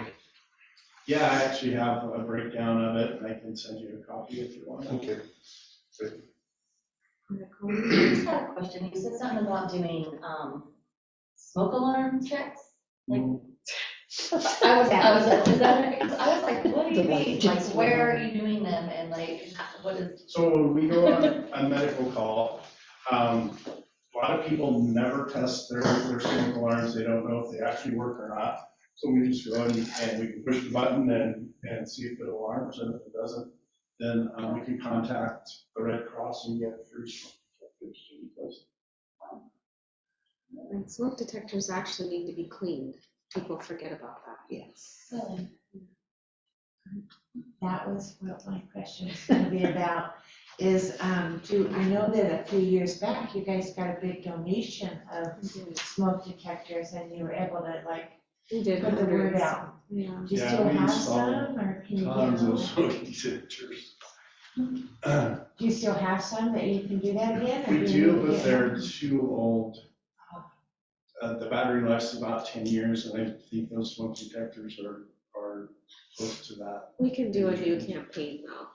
Speaker 10: Yeah, I actually have a breakdown of it, and I can send you a copy if you want.
Speaker 7: Okay.
Speaker 9: I just had a question. You said something about doing, smoke alarm checks? Like, I was, is that right? 'Cause I was like, what do you mean? Like, where are you doing them and like, what is?
Speaker 10: So when we go on a medical call, a lot of people never test their smoke alarms. They don't know if they actually work or not. So we just go and we can push the button and see if it alarms, and if it doesn't, then we can contact the Red Cross and get free smoke detectors to replace.
Speaker 1: And smoke detectors actually need to be cleaned. People forget about that.
Speaker 4: Yes.
Speaker 9: So,
Speaker 4: That was what my question was gonna be about, is, I know that a few years back, you guys got a big donation of smoke detectors, and you were able to like
Speaker 1: We did
Speaker 4: put the word
Speaker 1: hundreds.
Speaker 4: out.
Speaker 1: Yeah.
Speaker 4: Do you
Speaker 10: Yeah,
Speaker 4: still
Speaker 10: we
Speaker 4: have
Speaker 10: installed
Speaker 4: some, or can you get
Speaker 10: Tons of
Speaker 4: more?
Speaker 10: smoke detectors.
Speaker 4: Do you still have some that you can do that again? or
Speaker 10: We
Speaker 4: you
Speaker 10: do,
Speaker 4: need to
Speaker 10: but
Speaker 4: get
Speaker 10: they're
Speaker 4: more?
Speaker 10: too old. The battery life's about 10 years, and I think those smoke detectors are close to that.
Speaker 1: We can do a new campaign though.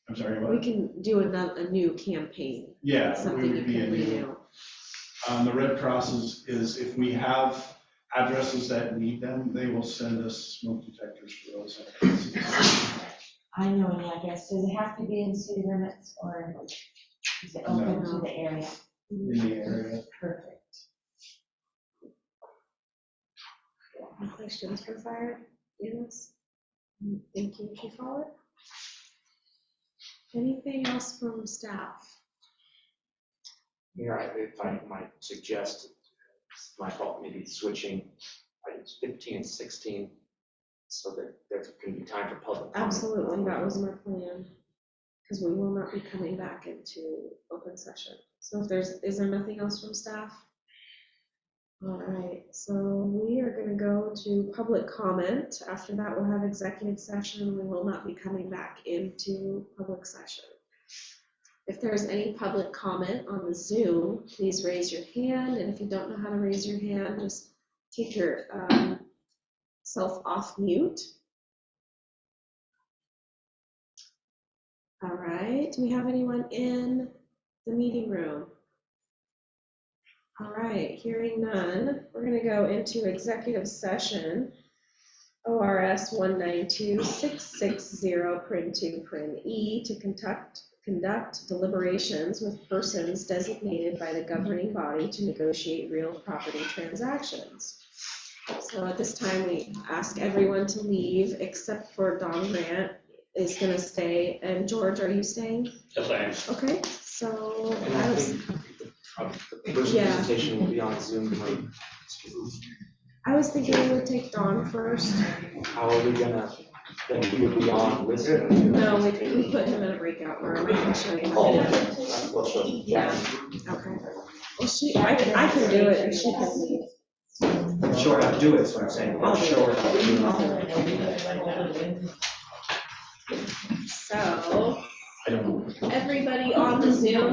Speaker 10: I'm sorry,
Speaker 1: We
Speaker 10: what?
Speaker 1: can do a new campaign.
Speaker 10: Yeah, we
Speaker 1: Something you
Speaker 10: would be a
Speaker 1: can
Speaker 10: new.
Speaker 1: renew.
Speaker 10: The Red Cross is if we have addresses that need them, they will send us smoke detectors for those addresses.
Speaker 4: I know an address. Does it have to be in city limits, or is it open
Speaker 1: No.
Speaker 4: to the area?
Speaker 10: In the area.
Speaker 4: Perfect.
Speaker 1: Any questions for fire? Yes. Thank you, Chief Howard. Anything else from staff?
Speaker 8: Yeah, if I might suggest, it's my fault, maybe switching items 15 and 16, so that there's going to be time for public comment.
Speaker 1: Absolutely, that was my plan. Because we will not be coming back into open session. So is there nothing else from staff? All right, so we are gonna go to public comment. After that, we'll have executive session. We will not be coming back into public session. If there's any public comment on the Zoom, please raise your hand. And if you don't know how to raise your hand, just take your self off mute. All right, do we have anyone in the meeting room? All right, hearing none, we're gonna go into executive session. ORS 192-660, to conduct deliberations with persons designated by the governing body to negotiate real property transactions. So at this time, we ask everyone to leave except for Don Grant is gonna stay. And George, are you staying?
Speaker 8: Yes, I am.
Speaker 1: Okay, so
Speaker 8: And
Speaker 1: I
Speaker 8: I
Speaker 1: was.
Speaker 8: think the first
Speaker 1: Yeah.
Speaker 8: presentation will be on Zoom tonight.
Speaker 1: I was thinking we would take Dawn first.
Speaker 8: How are we gonna, then he would be on listening?
Speaker 1: No, we put him in a breakout room. I can show you.
Speaker 8: Oh, okay. Well, sure.
Speaker 1: Yeah, okay. Well, I can do it and she can leave.
Speaker 8: Show her how to do it, is what I'm saying. I'll show her how to do it.
Speaker 1: So,
Speaker 8: I don't know.
Speaker 1: everybody on the Zoom,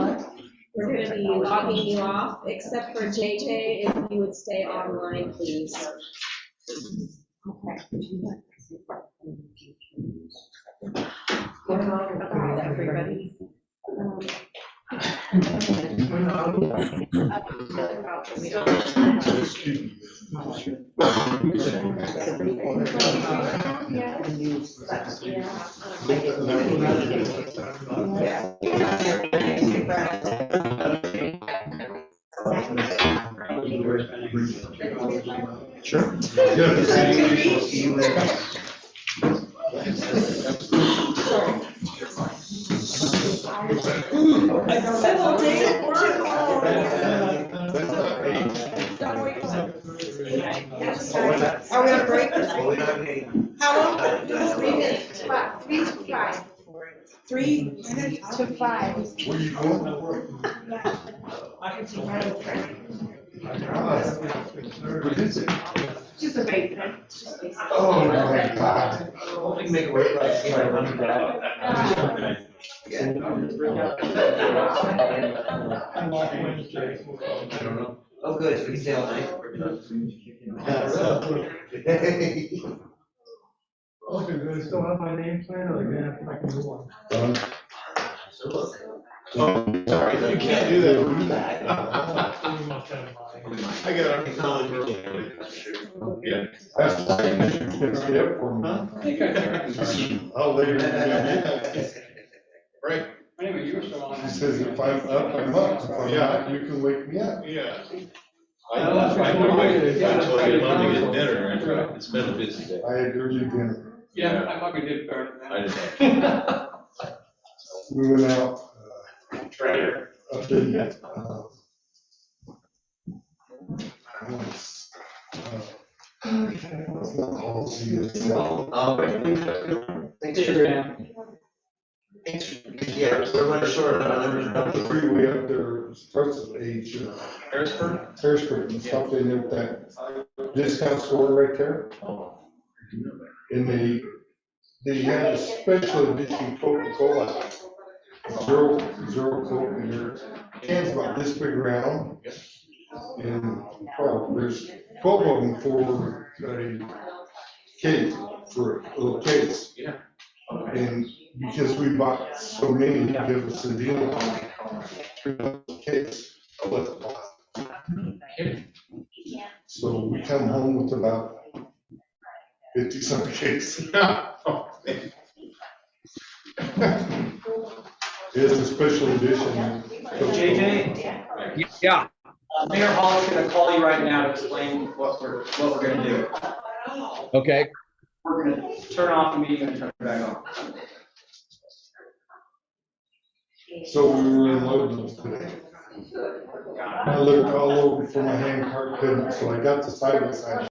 Speaker 1: we're gonna be logging you off, except for JJ, if you would stay online, please. Okay.
Speaker 12: Everybody.
Speaker 7: Sure.
Speaker 3: Are we on break? How long?
Speaker 4: 3 minutes, 3 to 5.
Speaker 3: 3 minutes?
Speaker 4: To 5.
Speaker 7: Where you going? What is it?
Speaker 1: Just a break.
Speaker 7: Oh, my God.
Speaker 2: can make it work like, you know, running down. I don't know. Oh, good, so we can stay all night.
Speaker 7: Okay, do I still have my name plan, or do I have to make a new one?
Speaker 2: Oh, sorry, you can't do that.
Speaker 7: You must have mine.
Speaker 2: I got a technology. Yeah.
Speaker 7: That's the thing that you can skip for me.
Speaker 2: I think I got.
Speaker 7: I'll later.
Speaker 2: Right.
Speaker 7: Anyway, you were still on. He says, if I'm up, I'm up. If I'm not, you can wake me up.
Speaker 2: Yeah. I told you Monday to get dinner, that's right, it's been a busy day.
Speaker 7: I had early dinner.
Speaker 2: Yeah,
Speaker 13: I probably did better than that.
Speaker 2: I did.
Speaker 7: We went out,
Speaker 2: Trainer.
Speaker 7: up in,
Speaker 2: Thanks for your. Yeah, we're running short on
Speaker 7: up the freeway up there, starts at age,
Speaker 2: Harrisburg.
Speaker 7: Harrisburg and stuff, they have that discount store right there. And they had a special edition Coca-Cola, zero Coke, and their cans about this big round. And, oh, there's 12 of them for a case, for a little case.
Speaker 2: Yeah.
Speaker 7: And because we bought so many, they give us a deal on the case. So we come home with about 50-some cases. It's a special edition.
Speaker 13: JJ? Yeah. Mayor Hall is gonna call you right now to explain what we're gonna do.
Speaker 14: Okay.
Speaker 13: We're gonna turn off the meeting and turn it back on.
Speaker 7: So we were in Loveland today. I looked all over for my hand cart, couldn't, so I got the side by side.